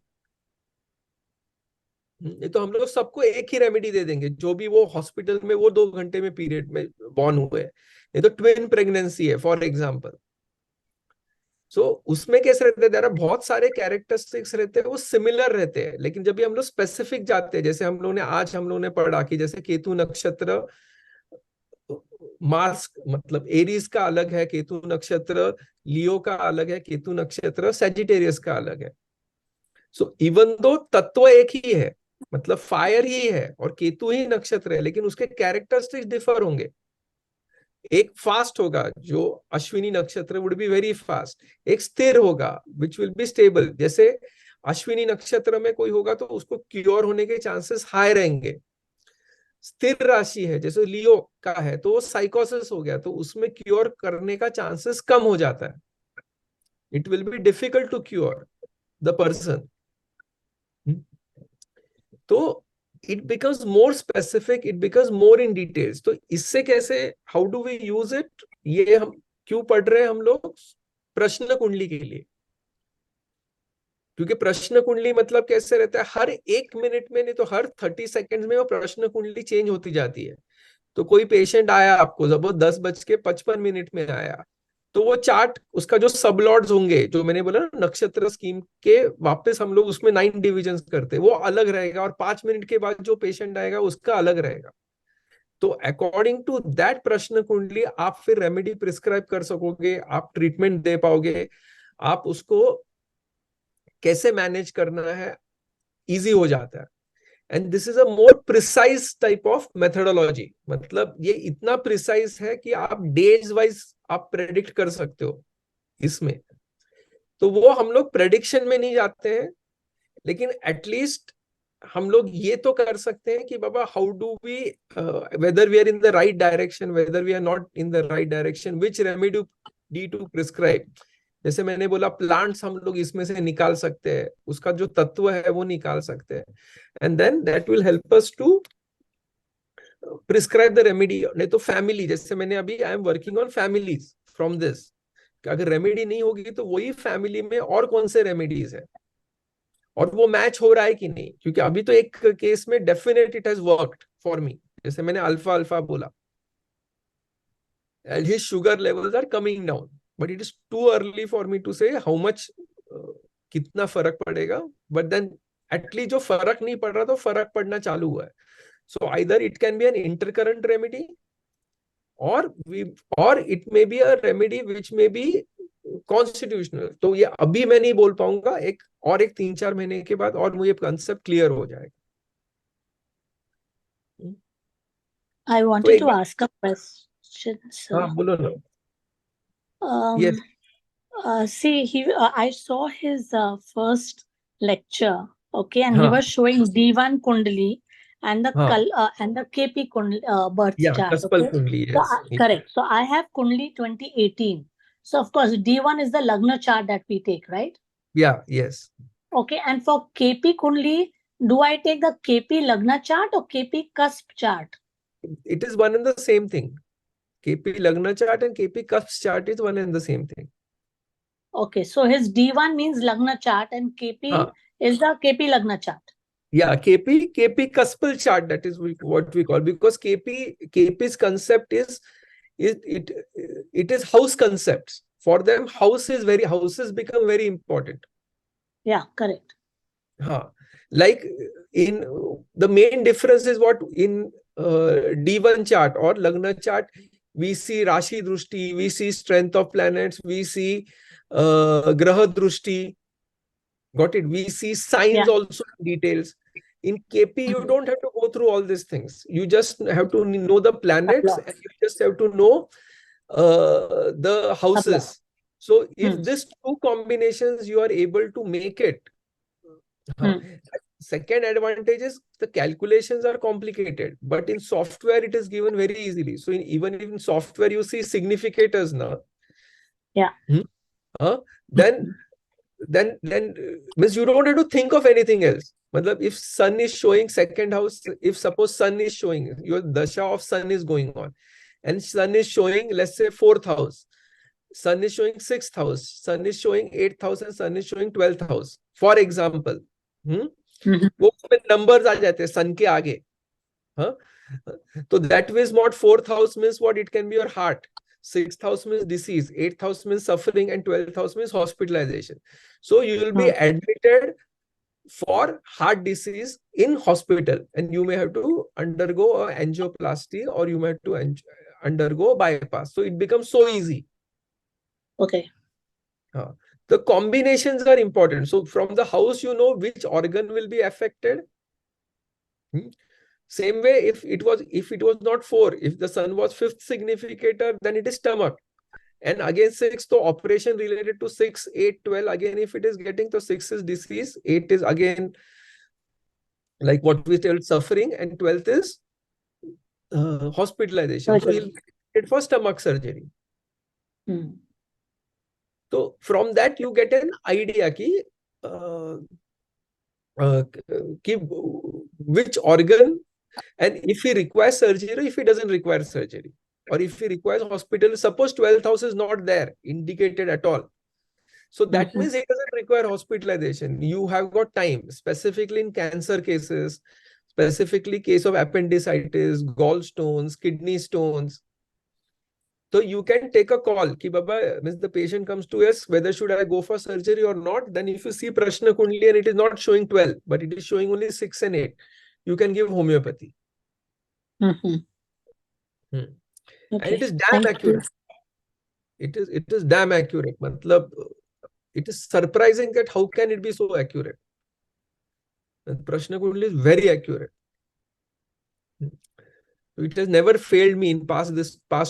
Speaker 4: ये तो हम लोग सबको एक ही रेमेडी दे देंगे, जो भी वो हॉस्पिटल में वो 2 घंटे में पीरियड में बॉर्न हुए हैं। ये तो ट्विन प्रेगनेंसी है फॉर एग्जाम्पल, सो उसमें कैसे रहते हैं, देयर आर बहुत सारे कैरेक्टरिस्टिक्स रहते हैं, वो सिमिलर रहते हैं, लेकिन जब भी हम लोग स्पेसिफिक जाते हैं, जैसे हम लोगों ने पढ़ा कि जैसे केतु नक्षत्र मार्स मतलब एरीज का अलग है, केतु नक्षत्र लियो का अलग है, केतु नक्षत्र सेजिटेरियस का अलग है। सो इवन दो तत्व एक ही है, मतलब फायर ही है और केतु ही नक्षत्र है, लेकिन उसके कैरेक्टरिस्टिक्स डिफर होंगे। एक फास्ट होगा जो अश्विनी नक्षत्र वुड बी वेरी फास्ट, एक स्थिर होगा विच विल बी स्टेबल। जैसे अश्विनी नक्षत्र में कोई होगा तो उसको क्योर होने के चांसेस हाई रहेंगे। स्थिर राशि है जैसे लियो का है तो वो साइकोसिस हो गया तो उसमें क्योर करने का चांसेस कम हो जाता है, it will be difficult to cure the person. तो it becomes more specific, it becomes more in details. तो इससे कैसे, how do we use it, ये हम क्यों पढ़ रहे हैं हम लोग, प्रश्न कुंडली के लिए। क्योंकि प्रश्न कुंडली मतलब कैसे रहता है, हर 1 मिनट में नहीं तो हर 30 सेकंड्स में वो प्रश्न कुंडली चेंज होती जाती है। तो कोई पेशेंट आया आपको, जब वो 10:55 में आया, तो वो चार्ट उसका जो सब लॉर्ड्स होंगे, जो मैंने बोला ना नक्षत्र स्कीम के, वापस हम लोग उसमें 9 डिविजन करते हैं, वो अलग रहेगा, और 5 मिनट के बाद जो पेशेंट आएगा उसका अलग रहेगा। तो अकॉर्डिंग टू दैट प्रश्न कुंडली आप फिर रेमेडी प्रिस्क्राइब कर सकोगे, आप ट्रीटमेंट दे पाओगे, आप उसको कैसे मैनेज करना है इजी हो जाता है। And this is a more precise type of methodology, मतलब ये इतना प्रिसाइज है कि आप डेज वाइज आप प्रेडिक्ट कर सकते हो इसमें। तो वो हम लोग प्रेडिक्शन में नहीं जाते हैं, लेकिन एटलीस्ट हम लोग ये तो कर सकते हैं कि बाबा how do we, whether we are in the right direction, whether we are not in the right direction, which remedy to prescribe. जैसे मैंने बोला प्लांट्स हम लोग इसमें से निकाल सकते हैं, उसका जो तत्व है वो निकाल सकते हैं, and then that will help us to prescribe the remedy. नहीं तो फैमिली, जैसे मैंने अभी I am working on families from this, अगर रेमेडी नहीं होगी तो वही फैमिली में और कौन से रेमेडीज है और वो मैच हो रहा है कि नहीं। क्योंकि अभी तो एक केस में definite it has worked for me, जैसे मैंने अल्फा अल्फा बोला, and his sugar levels are coming down, but it is too early for me to say how much कितना फर्क पड़ेगा, but then एटलीस्ट जो फर्क नहीं पड़ रहा तो फर्क पड़ना चालू हुआ है। So either it can be an intercurrent remedy और it may be a remedy which may be constitutional. तो ये अभी मैं नहीं बोल पाऊंगा, एक 3-4 महीने के बाद और मुझे कंसेप्ट क्लियर हो जाएगा।
Speaker 8: I wanted to ask a question, sir.
Speaker 4: हाँ बोलो ना। Yes.
Speaker 8: See, I saw his first lecture, okay, and he
Speaker 4: हाँ.
Speaker 8: was showing D1 Kundali, and the
Speaker 4: Huh.
Speaker 8: and the KP birth
Speaker 4: Yeah,
Speaker 8: chart.
Speaker 4: Kaspal
Speaker 8: Okay,
Speaker 4: Kundli,
Speaker 8: so
Speaker 4: yes.
Speaker 8: correct. So I have Kundli 2018. So of course D1 is the Lagna chart that we take, right?
Speaker 4: Yeah, yes.
Speaker 8: Okay, and for KP Kundli, do I take the KP Lagna chart or KP Cusp chart?
Speaker 4: It is one and the same thing. KP Lagna chart and KP Cusp chart is one and the same thing.
Speaker 8: Okay, so his D1 means Lagna chart and KP is the KP Lagna chart.
Speaker 4: Yeah, KP Kaspal chart, that is what we call, because KP's concept is it is house concepts. For them, houses become very important.
Speaker 8: Yeah, correct.
Speaker 4: Like in the main difference is what in D1 chart or Lagna chart, we see Rashi Drushti, we see strength of planets, we see Graha Drushti. Got it? We see signs also in details. In KP, you don't have to go through all these things. You just have to know the planets and you just have to know the houses. So if these two combinations you are able to make it, second advantage is the calculations are complicated, but in software it is given very easily. So even in software you see significators now.
Speaker 8: Yeah.
Speaker 4: Then means you don't have to think of anything else. If sun is showing second house, if suppose sun is showing, your dasha of sun is going on, and sun is showing, let's say, 4th house, sun is showing 6th house, sun is showing 8th house, and sun is showing 12th house, for example. वो numbers आ जाते हैं sun के आगे. So that means what 4th house means what? It can be your heart. 6th house means disease, 8th house means suffering, and 12th house means hospitalization. So you will be admitted for heart disease in hospital, and you may have to undergo a angioplasty or you may have to undergo bypass. So it becomes so easy.
Speaker 8: Okay.
Speaker 4: The combinations are important. So from the house, you know which organ will be affected. Same way, if it was not 4, if the sun was 5th significator, then it is stomach. And again 6, so operation related to 6, 8, 12. Again, if it is getting to 6 is disease, 8 is again like what we tell suffering, and 12th is hospitalization. So he'll get it for stomach surgery. So from that you get an idea ki, which organ, and if he requires surgery, if he doesn't require surgery, or if he requires hospital. Suppose 12th house is not there indicated at all, so that means it doesn't require hospitalization. You have got time, specifically in cancer cases, specifically case of appendicitis, gallstones, kidney stones. So you can take a call ki baba, means the patient comes to us, whether should I go for surgery or not. Then if you see Prashna Kundli and it is not showing 12, but it is showing only 6 and 8, you can give homeopathy. And it is damn accurate. It is damn accurate. Matlab, it is surprising that how can it be so accurate. And Prashna Kundli is very accurate. It has never failed me in past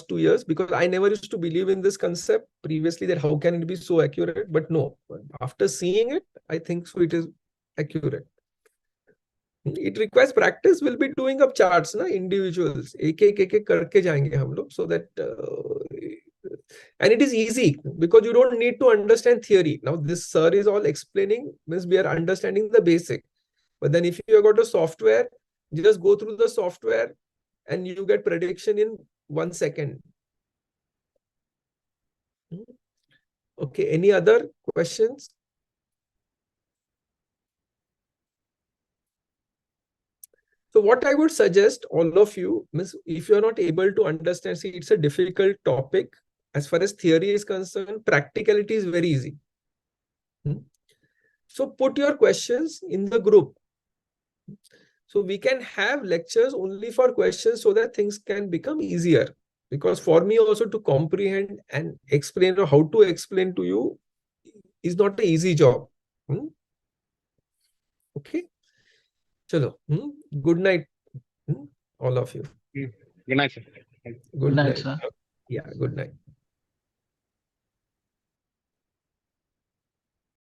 Speaker 4: 2 years, because I never used to believe in this concept previously, that how can it be so accurate. But no, after seeing it, I think so it is accurate. It requires practice. We'll be doing up charts, na, individuals. Ek karke jayenge hum log, so that and it is easy because you don't need to understand theory. Now this sir is all explaining, means we are understanding the basic. But then if you have got a software, you just go through the software and you get prediction in 1 second. Okay, any other questions? So what I would suggest all of you, means if you're not able to understand, see, it's a difficult topic. As far as theory is concerned, practicality is very easy. So put your questions in the group. So we can have lectures only for questions so that things can become easier. Because for me also to comprehend and explain, or how to explain to you, is not an easy job. Okay. Chalo. Good night, all of you.
Speaker 5: Good night, sir.
Speaker 4: Good night,
Speaker 5: sir.
Speaker 4: Yeah, good night.